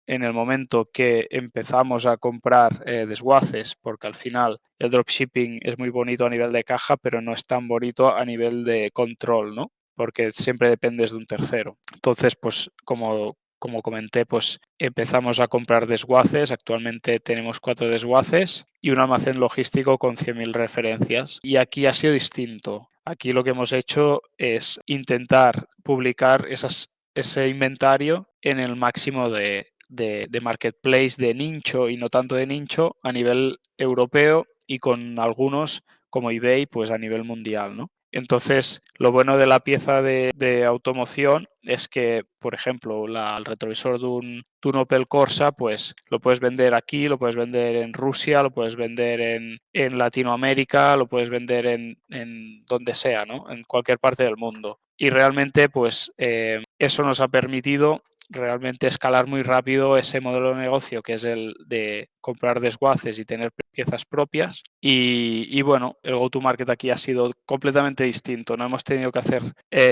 en el momento que empezamos a comprar desguaces, porque al final el dropshipping es muy bonito a nivel de caja, pero no es tan bonito a nivel de control, ¿no? Porque siempre dependes de un tercero. Entonces, pues como comenté, pues empezamos a comprar desguaces. Actualmente tenemos 4 desguaces y un almacén logístico con 100.000 referencias. Y aquí ha sido distinto. Aquí lo que hemos hecho es intentar publicar ese inventario en el máximo de marketplace de nicho y no tanto de nicho a nivel europeo y con algunos como eBay pues a nivel mundial, ¿no? Entonces, lo bueno de la pieza de automoción es que, por ejemplo, el retrovisor de un Opel Corsa, pues lo puedes vender aquí, lo puedes vender en Rusia, lo puedes vender en Latinoamérica, lo puedes vender en donde sea, ¿no? En cualquier parte del mundo. Y realmente, pues eso nos ha permitido realmente escalar muy rápido ese modelo de negocio que es el de comprar desguaces y tener piezas propias. Y bueno, el go-to-market aquí ha sido completamente distinto. No hemos tenido que hacer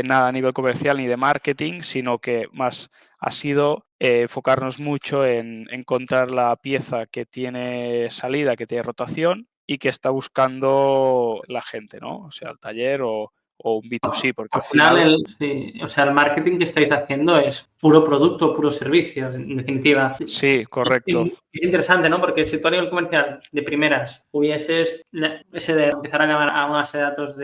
nada a nivel comercial ni de marketing, sino que más ha sido enfocarnos mucho en encontrar la pieza que tiene salida, que tiene rotación y que está buscando la gente, ¿no? O sea, el taller o un B2C, porque Al final, sí, o sea, el marketing que estáis haciendo es puro producto, puro servicio, en definitiva. Sí, correcto. Es interesante, ¿no? Porque si tú a nivel comercial de primeras hubieses ese de empezar a llamar a una base de datos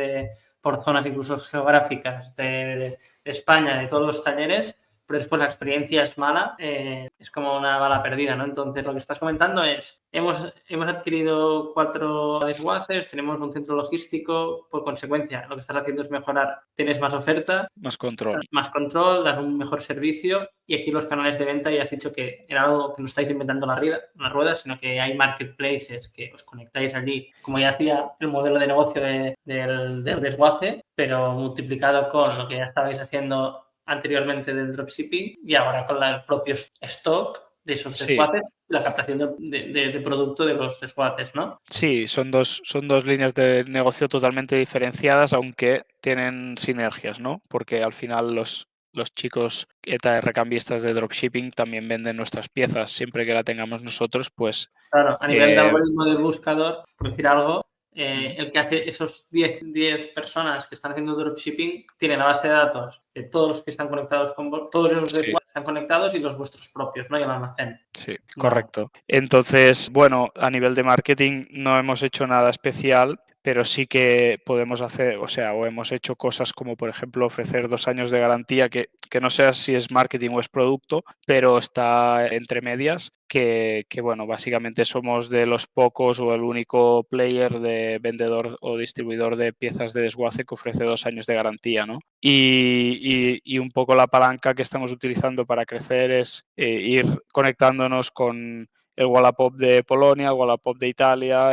por zonas incluso geográficas de España, de todos los talleres, pero después la experiencia es mala, es como una bala perdida, ¿no? Entonces, lo que estás comentando es, hemos adquirido 4 desguaces, tenemos un centro logístico, por consecuencia, lo que estás haciendo es mejorar, tienes más oferta, más control, das un mejor servicio y aquí los canales de venta ya has dicho que era algo que no estáis inventando la rueda, sino que hay marketplaces que os conectáis allí, como ya hacía el modelo de negocio del desguace, pero multiplicado con lo que ya estabais haciendo anteriormente del dropshipping y ahora con el propio stock de esos desguaces, la captación de producto de los desguaces, ¿no? Sí, son dos líneas de negocio totalmente diferenciadas, aunque tienen sinergias, ¿no? Porque al final los chicos recambistas de dropshipping también venden nuestras piezas. Siempre que la tengamos nosotros, pues... Claro, a nivel de algoritmo del buscador, por decir algo, el que hace esos 10 personas que están haciendo dropshipping tiene la base de datos de todos los que están conectados con todos esos desguaces están conectados y los vuestros propios, ¿no? Y el almacén. Sí, correcto. Entonces, bueno, a nivel de marketing no hemos hecho nada especial, pero sí que podemos hacer, o hemos hecho cosas como, por ejemplo, ofrecer 2 años de garantía, que no sé si es marketing o es producto, pero está entre medias, que bueno, básicamente somos de los pocos o el único player de vendedor o distribuidor de piezas de desguace que ofrece 2 años de garantía, ¿no? Y un poco la palanca que estamos utilizando para crecer es ir conectándonos con el Wallapop de Polonia, el Wallapop de Italia,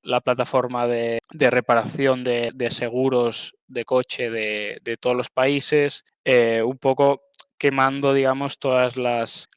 la plataforma de reparación de seguros de coche de todos los países, un poco quemando, digamos, todas las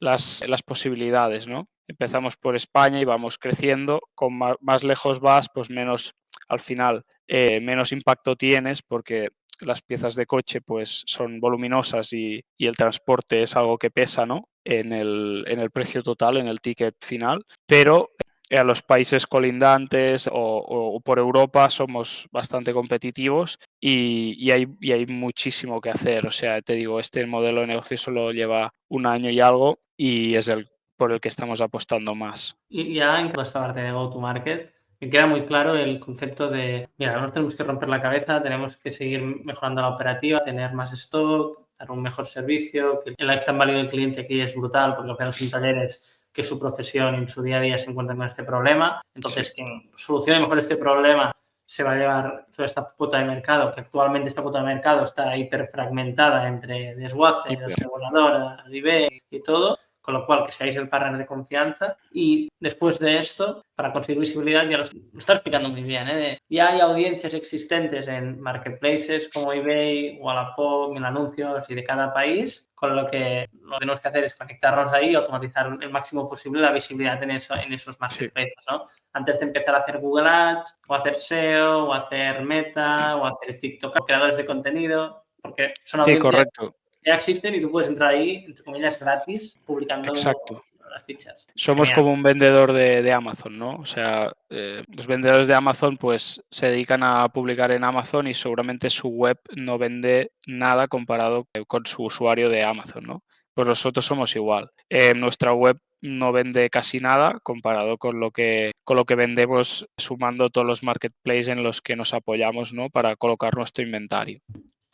posibilidades, ¿no? Empezamos por España y vamos creciendo, con más lejos vas, pues menos, al final, menos impacto tienes, porque las piezas de coche pues son voluminosas y el transporte es algo que pesa, ¿no? En el precio total, en el ticket final, pero a los países colindantes o por Europa somos bastante competitivos y hay muchísimo que hacer. O sea, te digo, este modelo de negocio solo lleva 1 año y algo y es por el que estamos apostando más. Y ya en toda esta parte de go-to-market, me queda muy claro el concepto de, mira, no nos tenemos que romper la cabeza, tenemos que seguir mejorando la operativa, tener más stock, dar un mejor servicio, que el lifetime value del cliente aquí es brutal, porque al final son talleres que su profesión y en su día a día se encuentran con este problema. Entonces, quien solucione mejor este problema se va a llevar toda esta cuota de mercado, que actualmente esta cuota de mercado está hiperfragmentada entre desguaces, aseguradoras, eBay y todo. Con lo cual, que seáis el partner de confianza. Y después de esto, para conseguir visibilidad, ya lo está explicando muy bien, ¿eh? Ya hay audiencias existentes en marketplaces como eBay, Wallapop, Mil Anuncios y de cada país, con lo que lo que tenemos que hacer es conectarnos ahí y automatizar el máximo posible la visibilidad en esos marketplaces, ¿no? Antes de empezar a hacer Google Ads, o hacer SEO, o hacer Meta, o hacer TikTok, creadores de contenido, porque son audiencias... Sí, correcto. Ya existen y tú puedes entrar ahí, entre comillas, gratis, publicando Exacto. las fichas. Somos como un vendedor de Amazon, ¿no? O sea, los vendedores de Amazon pues se dedican a publicar en Amazon y seguramente su web no vende nada comparado con su usuario de Amazon, ¿no? Pues nosotros somos igual. Nuestra web no vende casi nada comparado con lo que vendemos sumando todos los marketplaces en los que nos apoyamos, ¿no? Para colocar nuestro inventario.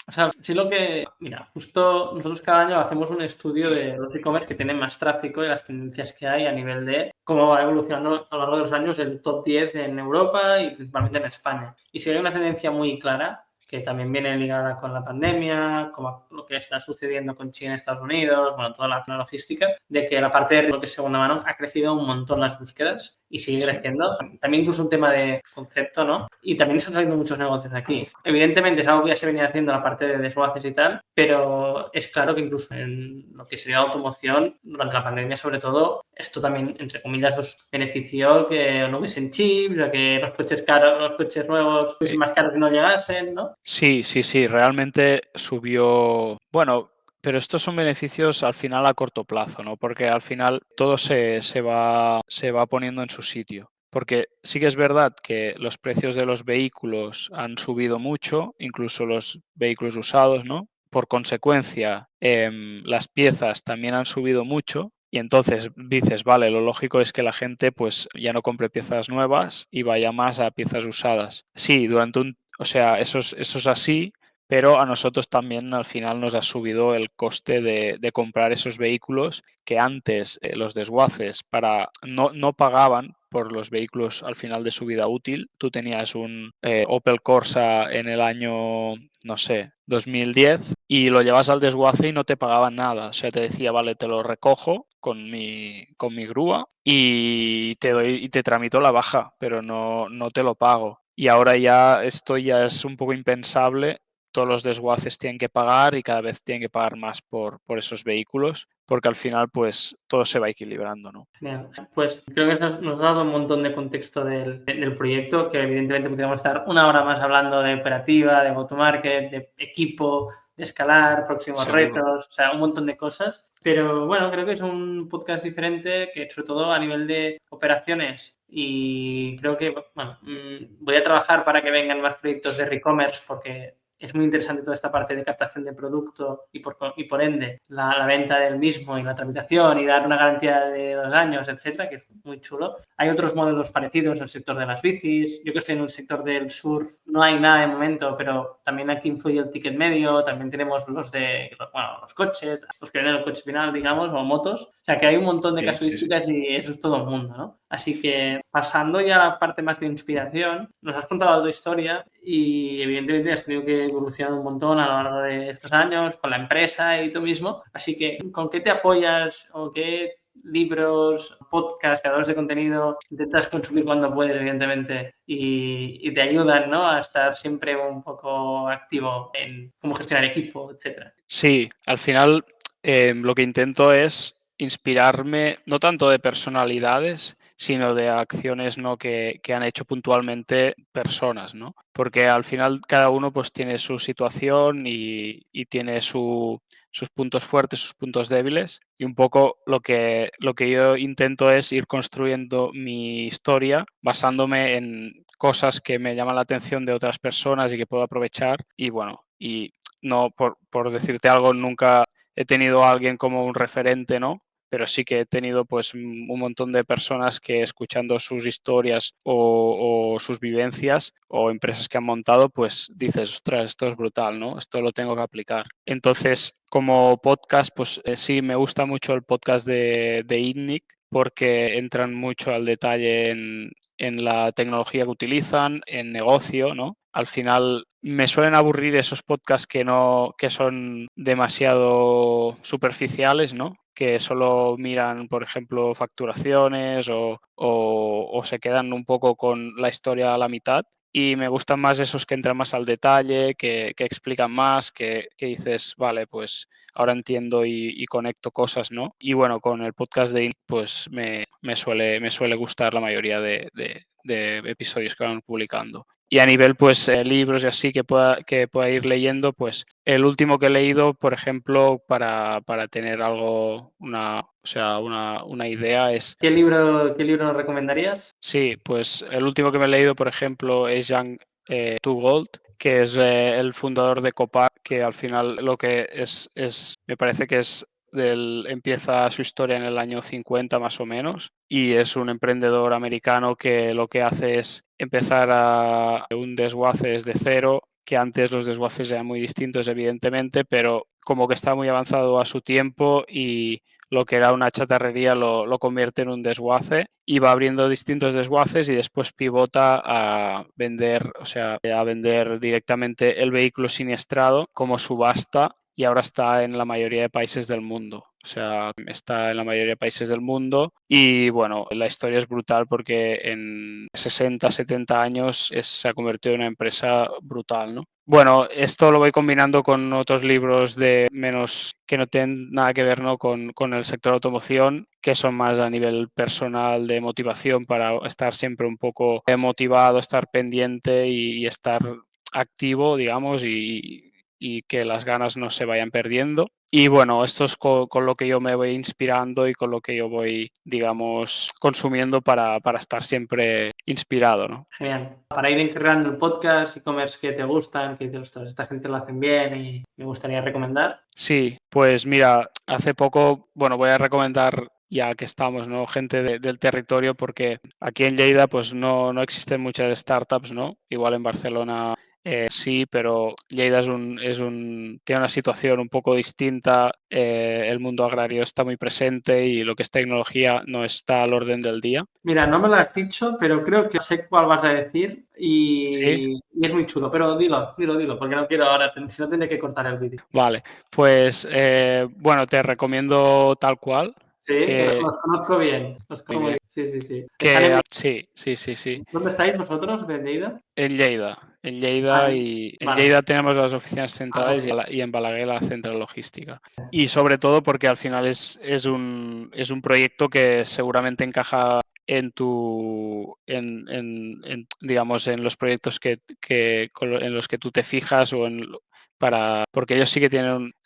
O sea, sí mira, justo nosotros cada año hacemos un estudio de los e-commerce que tienen más tráfico y las tendencias que hay a nivel de cómo va evolucionando a lo largo de los años el top 10 en Europa y principalmente en España. Y si hay una tendencia muy clara, que también viene ligada con la pandemia, como lo que está sucediendo con China y Estados Unidos, bueno, toda la logística, de que la parte de lo que es segunda mano ha crecido un montón las búsquedas y sigue creciendo. También incluso un tema de concepto, ¿no? Y también están saliendo muchos negocios aquí. Evidentemente es algo que ya se venía haciendo la parte de desguaces y tal, pero es claro que incluso en lo que sería la automoción, durante la pandemia sobre todo, esto también, entre comillas, os benefició que no hubiesen chips, o que los coches caros, los coches nuevos fuesen más caros y no llegasen, ¿no? Sí, realmente subió. Bueno, pero estos son beneficios al final a corto plazo, ¿no? Porque al final todo se va poniendo en su sitio. Porque sí que es verdad que los precios de los vehículos han subido mucho, incluso los vehículos usados, ¿no? Por consecuencia, las piezas también han subido mucho. Y entonces dices, vale, lo lógico es que la gente pues ya no compre piezas nuevas y vaya más a piezas usadas. Sí, o sea, eso es así, pero a nosotros también al final nos ha subido el coste de comprar esos vehículos que antes los desguaces no pagaban por los vehículos al final de su vida útil. Tú tenías un Opel Corsa en el año, no sé, 2010 y lo llevas al desguace y no te pagaban nada. O sea, te decía, vale, te lo recojo con mi grúa y te tramito la baja, pero no te lo pago. Y ahora ya esto ya es un poco impensable. Todos los desguaces tienen que pagar y cada vez tienen que pagar más por esos vehículos, porque al final pues todo se va equilibrando, ¿no? Bien, pues creo que nos ha dado un montón de contexto del proyecto, que evidentemente podríamos estar una hora más hablando de operativa, de go-to-market, de equipo, de escalar, próximos Seguro. retos, o sea, un montón de cosas. Pero bueno, creo que es un podcast diferente que sobre todo a nivel de operaciones y creo que, bueno, voy a trabajar para que vengan más proyectos de e-commerce porque es muy interesante toda esta parte de captación de producto y por ende la venta del mismo y la tramitación y dar una garantía de 2 años, etcétera, que es muy chulo. Hay otros modelos parecidos en el sector de las bicis. Yo que estoy en el sector del surf, no hay nada de momento, pero también aquí influye el ticket medio. También tenemos los coches, los que venden el coche final, digamos, o motos. O sea que hay un montón de casuísticas y eso es todo el mundo, ¿no? Así que pasando ya a la parte más de inspiración, nos has contado tu historia y evidentemente has tenido que evolucionar un montón a lo largo de estos años con la empresa y tú mismo. Así que, ¿con qué te apoyas o qué libros, podcasts, creadores de contenido intentas consumir cuando puedes, evidentemente, y te ayudan, ¿no?, a estar siempre un poco activo en cómo gestionar equipo, etcétera? Sí, al final lo que intento es inspirarme no tanto de personalidades, sino de acciones, ¿no?, que han hecho puntualmente personas, ¿no? Porque al final cada uno pues tiene su situación y tiene sus puntos fuertes, sus puntos débiles, y un poco lo que yo intento es ir construyendo mi historia basándome en cosas que me llaman la atención de otras personas y que puedo aprovechar. Y bueno, y no, por decirte algo, nunca he tenido a alguien como un referente, ¿no? Pero sí que he tenido pues un montón de personas que, escuchando sus historias o sus vivencias o empresas que han montado, pues dices, ostras, esto es brutal, ¿no? Esto lo tengo que aplicar. Entonces, como podcast, pues sí, me gusta mucho el podcast de ITNIC porque entran mucho al detalle en la tecnología que utilizan, en negocio, ¿no? Al final me suelen aburrir esos podcasts que son demasiado superficiales, ¿no? Que solo miran, por ejemplo, facturaciones o se quedan un poco con la historia a la mitad. Y me gustan más esos que entran más al detalle, que explican más, que dices, vale, pues ahora entiendo y conecto cosas, ¿no? Y bueno, con el podcast de INC, pues me suele gustar la mayoría de episodios que van publicando. Y a nivel, pues, libros y así que pueda ir leyendo, pues, el último que he leído, por ejemplo, para tener algo, una idea es... ¿Qué libro nos recomendarías? Sí, pues el último que me he leído, por ejemplo, es Young to Gold, que es el fundador de Copart, que al final lo que me parece que empieza su historia en el año 50 más o menos, y es un emprendedor americano que lo que hace es empezar a un desguace desde cero, que antes los desguaces eran muy distintos, evidentemente, pero como que está muy avanzado a su tiempo y lo que era una chatarrería lo convierte en un desguace y va abriendo distintos desguaces y después pivota a vender, a vender directamente el vehículo siniestrado como subasta, y ahora está en la mayoría de países del mundo. O sea, está en la mayoría de países del mundo y bueno, la historia es brutal porque en 60, 70 años se ha convertido en una empresa brutal, ¿no? Bueno, esto lo voy combinando con otros libros de menos que no tienen nada que ver, ¿no? con el sector automoción, que son más a nivel personal de motivación para estar siempre un poco motivado, estar pendiente y estar activo, digamos, y que las ganas no se vayan perdiendo. Y bueno, esto es con lo que yo me voy inspirando y con lo que yo voy, digamos, consumiendo para estar siempre inspirado, ¿no? Genial. Para ir encargando el podcast, e-commerce que te gustan, que dices, ostras, esta gente lo hacen bien y me gustaría recomendar. Sí, pues mira, hace poco, bueno, voy a recomendar ya que estamos, ¿no? Gente del territorio, porque aquí en Lleida pues no existen muchas startups, ¿no? Igual en Barcelona sí, pero Lleida tiene una situación un poco distinta, el mundo agrario está muy presente y lo que es tecnología no está al orden del día. Mira, no me lo has dicho, pero creo que sé cuál vas a decir Sí, y es muy chulo. Pero dilo, porque no quiero ahora, si no tendré que cortar el vídeo. vale, pues bueno, te recomiendo tal cual. Sí, Que, los conozco bien. Los muy conozco muy bien. bien. Sí, sí, sí. Sí. ¿Dónde estáis vosotros, de Lleida? En Lleida. Vale, En vale. Lleida tenemos las oficinas centrales Pues, y en Balaguer la central logística. Y sobre todo porque al final es un proyecto que seguramente encaja digamos, en los proyectos en los que tú te fijas porque ellos sí que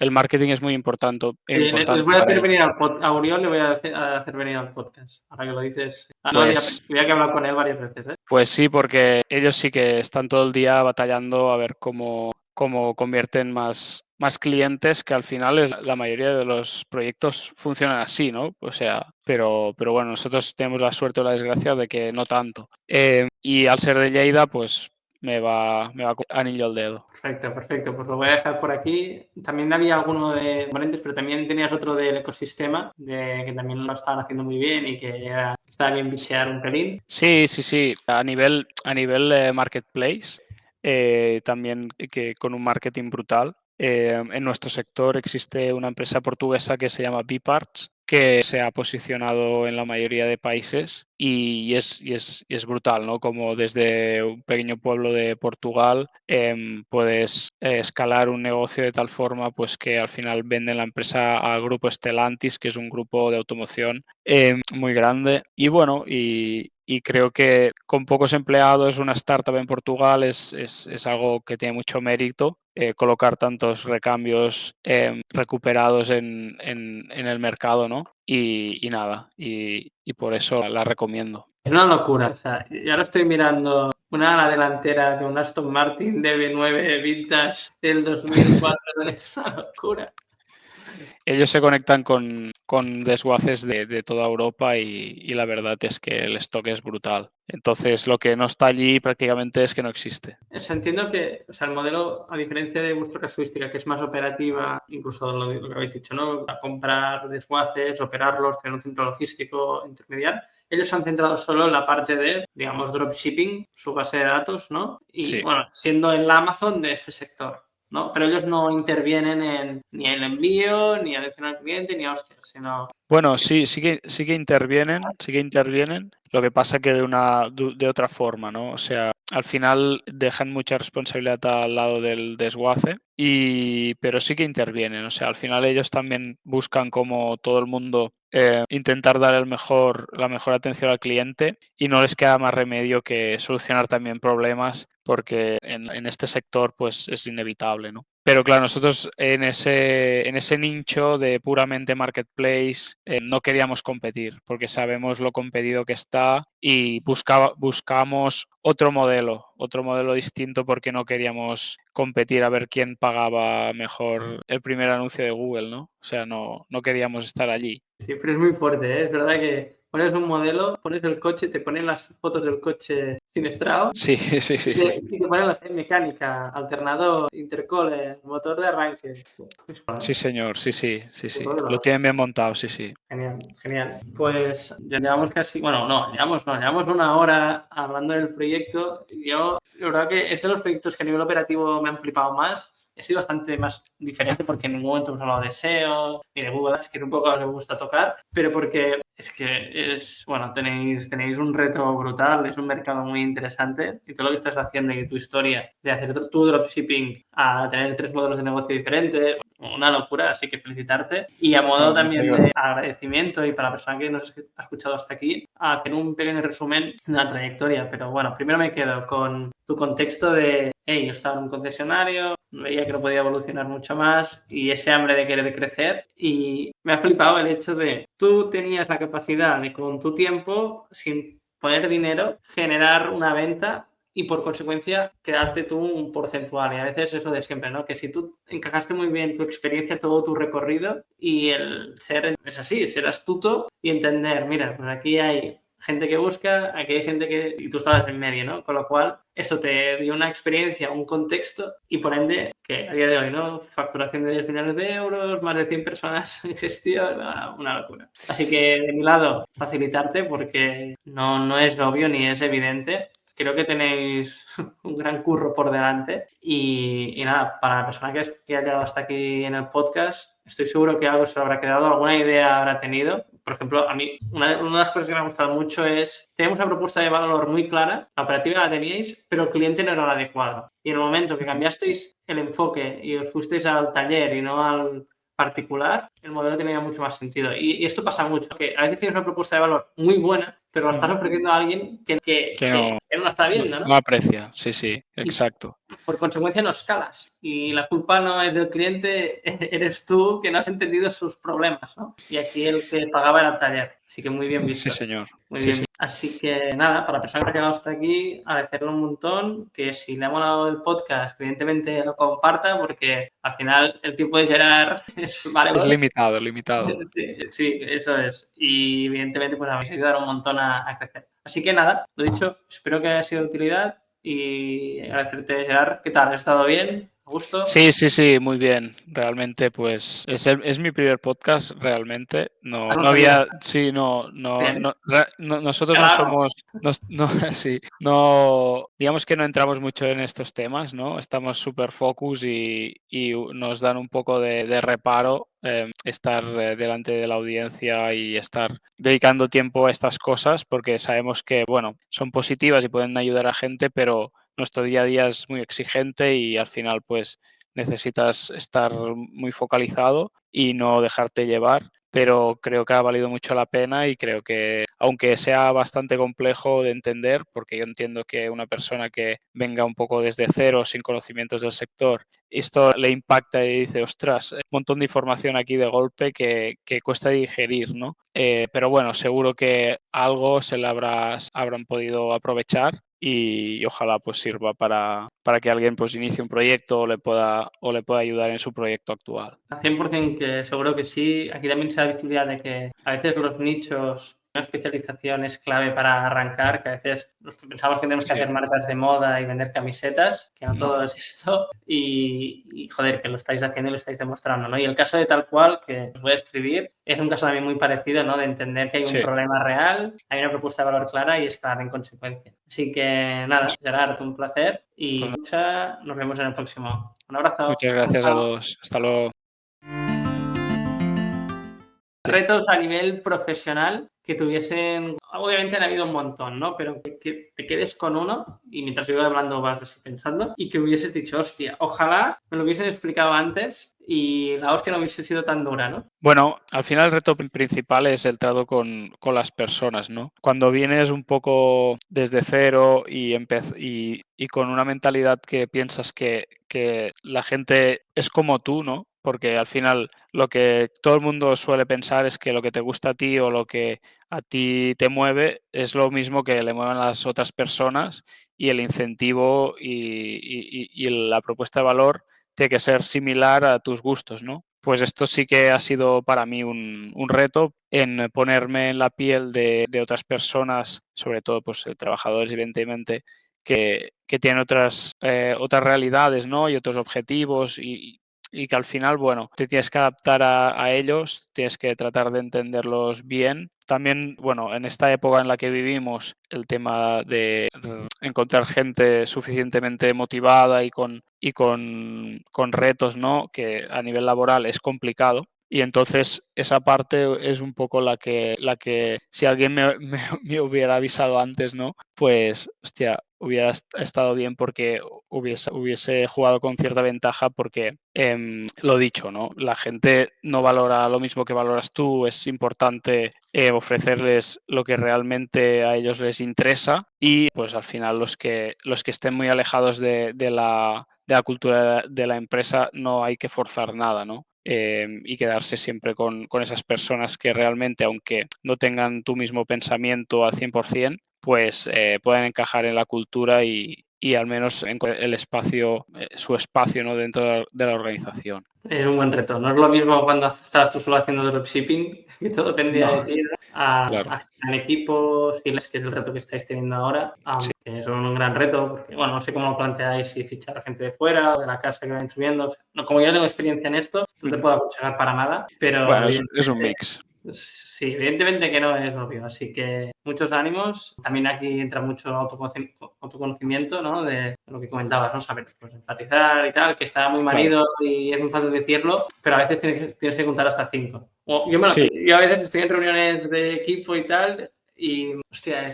el marketing es muy les importante voy a para hacer ellos. venir a Uriol le voy a hacer venir al podcast. Ahora que lo dices. Pues Ya que he hablado con él varias veces, ¿eh? Pues sí, porque ellos sí que están todo el día batallando a ver cómo convierten más clientes, que al final la mayoría de los proyectos funcionan así, ¿no? O sea, pero bueno, nosotros tenemos la suerte o la desgracia de que no tanto. Y al ser de Lleida, pues me va anillo al dedo. Perfecto. Pues lo voy a dejar por aquí. También había alguno de componentes, pero también tenías otro del ecosistema, que también lo estaban haciendo muy bien y que estaba bien bichear un pelín. Sí. A nivel marketplace, también que con un marketing brutal. En nuestro sector existe una empresa portuguesa que se llama Biparts, que se ha posicionado en la mayoría de países y es brutal, ¿no? Como desde un pequeño pueblo de Portugal puedes escalar un negocio de tal forma pues que al final venden la empresa al grupo Stellantis, que es un grupo de automoción muy grande. Y bueno, y creo que con pocos empleados, una startup en Portugal es algo que tiene mucho mérito. Colocar tantos recambios recuperados en el mercado, ¿no? Y nada, y por eso la recomiendo. Es una locura. O sea, y ahora estoy mirando una ala delantera de un Aston Martin DB9 Vintage del 2004. Es una locura. Ellos se conectan con desguaces de toda Europa y la verdad es que el stock es brutal. Entonces, lo que no está allí prácticamente es que no existe. Entiendo que, o sea, el modelo, a diferencia de vuestra casuística, que es más operativa, incluso lo que habéis dicho, ¿no? A comprar desguaces, operarlos, tener un centro logístico, intermediar, ellos se han centrado solo en la parte de, digamos, dropshipping, su base de datos, ¿no? Y, Sí. bueno, siendo el Amazon de este sector, ¿no? Pero ellos no intervienen ni en el envío, ni atención al cliente, ni a hostias, sino... Bueno, sí que intervienen. Lo que pasa que de otra forma, ¿no? O sea, al final dejan mucha responsabilidad al lado del desguace, pero sí que intervienen. O sea, al final ellos también buscan, como todo el mundo, intentar dar la mejor atención al cliente y no les queda más remedio que solucionar también problemas porque en este sector pues es inevitable, ¿no? Pero claro, nosotros en ese nicho de puramente marketplace no queríamos competir porque sabemos lo competido que está y buscamos otro modelo distinto porque no queríamos competir a ver quién pagaba mejor el primer anuncio de Google, ¿no? O sea, no queríamos estar allí. Sí, pero es muy fuerte, ¿eh? Es verdad que pones un modelo, pones el coche, te ponen las fotos del coche siniestrado Sí. y te ponen las mecánica, alternador, intercooler, motor de arranque. Sí, señor, sí. Todo Lo lo- tienen bien montado, sí. Genial. Pues ya llevamos casi, bueno, no, llevamos una hora hablando del proyecto. Yo, la verdad que es de los proyectos que a nivel operativo me han flipado más, he sido bastante más diferente porque en ningún momento hemos hablado de SEO ni de Google Ads, que es un poco lo que me gusta tocar, pero porque es que tenéis un reto brutal, es un mercado muy interesante y todo lo que estás haciendo y tu historia de hacer tu dropshipping a tener 3 modelos de negocio diferentes, una locura, así que felicitarte. Y a modo también de agradecimiento y para la persona que nos ha escuchado hasta aquí, a hacer un pequeño resumen de la trayectoria. Pero bueno, primero me quedo con tu contexto de, hey, yo estaba en un concesionario, veía que no podía evolucionar mucho más y ese hambre de querer crecer. Y me ha flipado el hecho de tú tenías la capacidad de con tu tiempo, sin poner dinero, generar una venta y por consecuencia quedarte tú un porcentual. Y a veces es lo de siempre, ¿no? Que si tú encajaste muy bien tu experiencia, todo tu recorrido y el ser, es así, ser astuto y entender, mira, pues aquí hay gente que busca, aquí hay gente que... y tú estabas en medio, ¿no? Con lo cual, esto te dio una experiencia, un contexto y por ende, que a día de hoy, ¿no? Facturación de 10 millones de euros, más de 100 personas en gestión, una locura. Así que, de mi lado, facilitarte porque no es obvio ni es evidente. Creo que tenéis un gran curro por delante y nada, para la persona que ha llegado hasta aquí en el podcast, estoy seguro que algo se le habrá quedado, alguna idea habrá tenido. Por ejemplo, a mí una de las cosas que me ha gustado mucho es, tenemos una propuesta de valor muy clara, la operativa la teníais, pero el cliente no era el adecuado. Y en el momento que cambiasteis el enfoque y os fuisteis al taller y no al particular, el modelo tenía mucho más sentido. Y esto pasa mucho, que a veces tienes una propuesta de valor muy buena, pero la estás ofreciendo a alguien que no la está viendo, ¿no? No aprecia, sí, exacto. Y por consecuencia no escalas. Y la culpa no es del cliente, eres tú que no has entendido sus problemas, ¿no? Y aquí el que pagaba era el taller. Así que muy bien visto. Sí, señor. Muy Sí, bien. sí. Así que nada, para la persona que ha llegado hasta aquí, agradecerle un montón, que si le ha molado el podcast, evidentemente lo comparta, porque al final el tiempo de Gerard es limitado. Sí, eso es. Y evidentemente pues habéis ayudado un montón a crecer. Así que nada, lo dicho, espero que haya sido de utilidad y agradecerte, Gerard. ¿Qué tal? ¿Has estado bien? ¿A gusto? Sí, muy bien. Realmente, pues es mi primer podcast, realmente. No había, sí, nosotros no somos, sí, no, digamos que no entramos mucho en estos temas, ¿no? Estamos súper focus y nos dan un poco de reparo estar delante de la audiencia y estar dedicando tiempo a estas cosas porque sabemos que, bueno, son positivas y pueden ayudar a gente, pero nuestro día a día es muy exigente y al final, pues, necesitas estar muy focalizado y no dejarte llevar, pero creo que ha valido mucho la pena y creo que, aunque sea bastante complejo de entender, porque yo entiendo que una persona que venga un poco desde cero, sin conocimientos del sector, esto le impacta y dice, ostras, un montón de información aquí de golpe que cuesta digerir, ¿no? Pero bueno, seguro que algo se le habrán podido aprovechar y ojalá pues sirva para que alguien pues inicie un proyecto o le pueda ayudar en su proyecto actual. 100% que seguro que sí. Aquí también se da visibilidad de que a veces los nichos, una especialización es clave para arrancar, que a veces pensamos que tenemos que hacer marcas de moda y vender camisetas, que no todo es esto, y joder, que lo estáis haciendo y lo estáis demostrando, ¿no? Y el caso de Tal Cual, que os voy a escribir, es un caso también muy parecido, ¿no? De entender que hay un problema real, hay una propuesta de valor clara y escalar en consecuencia. Así que nada, Gerard, un placer y nos vemos en el próximo. Un abrazo. Muchas gracias a todos. Hasta luego. Retos a nivel profesional que tuviesen, obviamente han habido un montón, ¿no? Pero que te quedes con uno y mientras yo iba hablando vas así pensando y que hubieses dicho, hostia, ojalá me lo hubiesen explicado antes y la hostia no hubiese sido tan dura, ¿no? Bueno, al final el reto principal es el trato con las personas, ¿no? Cuando vienes un poco desde cero y con una mentalidad que piensas que la gente es como tú, ¿no? Porque al final lo que todo el mundo suele pensar es que lo que te gusta a ti o lo que a ti te mueve es lo mismo que le mueven a las otras personas y el incentivo y la propuesta de valor tiene que ser similar a tus gustos, ¿no? Pues esto sí que ha sido para mí un reto en ponerme en la piel de otras personas, sobre todo pues trabajadores evidentemente, que tienen otras realidades, ¿no? Y otros objetivos y que al final, bueno, te tienes que adaptar a ellos, tienes que tratar de entenderlos bien. También, bueno, en esta época en la que vivimos, el tema de encontrar gente suficientemente motivada y y con retos, ¿no? Que a nivel laboral es complicado. Y entonces esa parte es un poco la que si alguien me hubiera avisado antes, ¿no? Pues, hostia, hubiera estado bien porque hubiese jugado con cierta ventaja porque, lo dicho, ¿no? La gente no valora lo mismo que valoras tú. Es importante ofrecerles lo que realmente a ellos les interesa y pues al final los que estén muy alejados de la cultura de la empresa no hay que forzar nada, ¿no? Y quedarse siempre con esas personas que realmente, aunque no tengan tu mismo pensamiento al 100%, pues pueden encajar en la cultura y al menos en el espacio, su espacio, ¿no? Dentro de la organización. Es un buen reto. No es lo mismo cuando estabas tú solo haciendo dropshipping, que todo dependía de ti, ¿no? Claro. A gestionar equipos, que es el reto que estáis teniendo ahora, Sí. que es un gran reto, porque, bueno, no sé cómo lo planteáis, si fichar a gente de fuera o de la casa que vayan subiendo. No, como yo no tengo experiencia en esto, no te puedo aconsejar para nada, pero Bueno, es un mix. sí, evidentemente que no es obvio, así que muchos ánimos. También aquí entra mucho autoconocimiento, ¿no? De lo que comentabas, ¿no? Saber pues, empatizar y tal, que está muy manido y es muy fácil decirlo, pero a veces tienes que contar hasta 5. Yo a veces estoy en reuniones de equipo y tal y, hostia,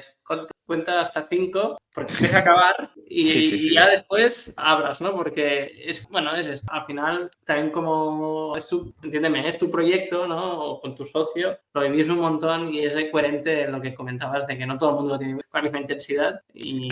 cuenta hasta 5 porque tienes que acabar y ya después hablas, ¿no? Porque es esto. Al final, también como entiéndeme, es tu proyecto, ¿no? O con tu socio, lo vivís un montón y es coherente en lo que comentabas de que no todo el mundo lo tiene con la misma intensidad y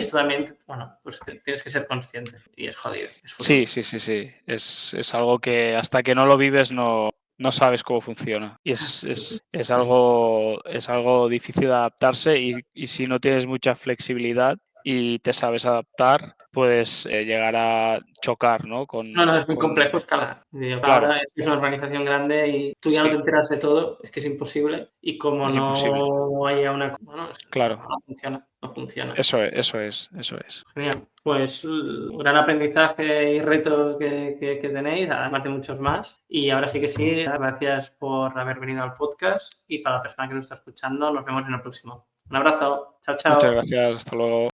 esto también, bueno, pues tienes que ser consciente y es jodido. Es sí. Es algo que hasta que no lo vives no sabes cómo funciona. Y es algo difícil de adaptarse y si no tienes mucha flexibilidad y te sabes adaptar, puedes llegar a chocar, ¿no? No, es muy complejo escalar. Claro. Ahora es una organización grande y tú ya no te enteras de todo, es que es imposible. Y como Es no imposible. haya una... Bueno, es que Claro. no funciona. Eso es. Genial. Pues gran aprendizaje y reto que tenéis, además de muchos más. Y ahora sí que sí, gracias por haber venido al podcast y para la persona que nos está escuchando, nos vemos en el próximo. Un abrazo. Chao, chao. Muchas gracias. Hasta luego.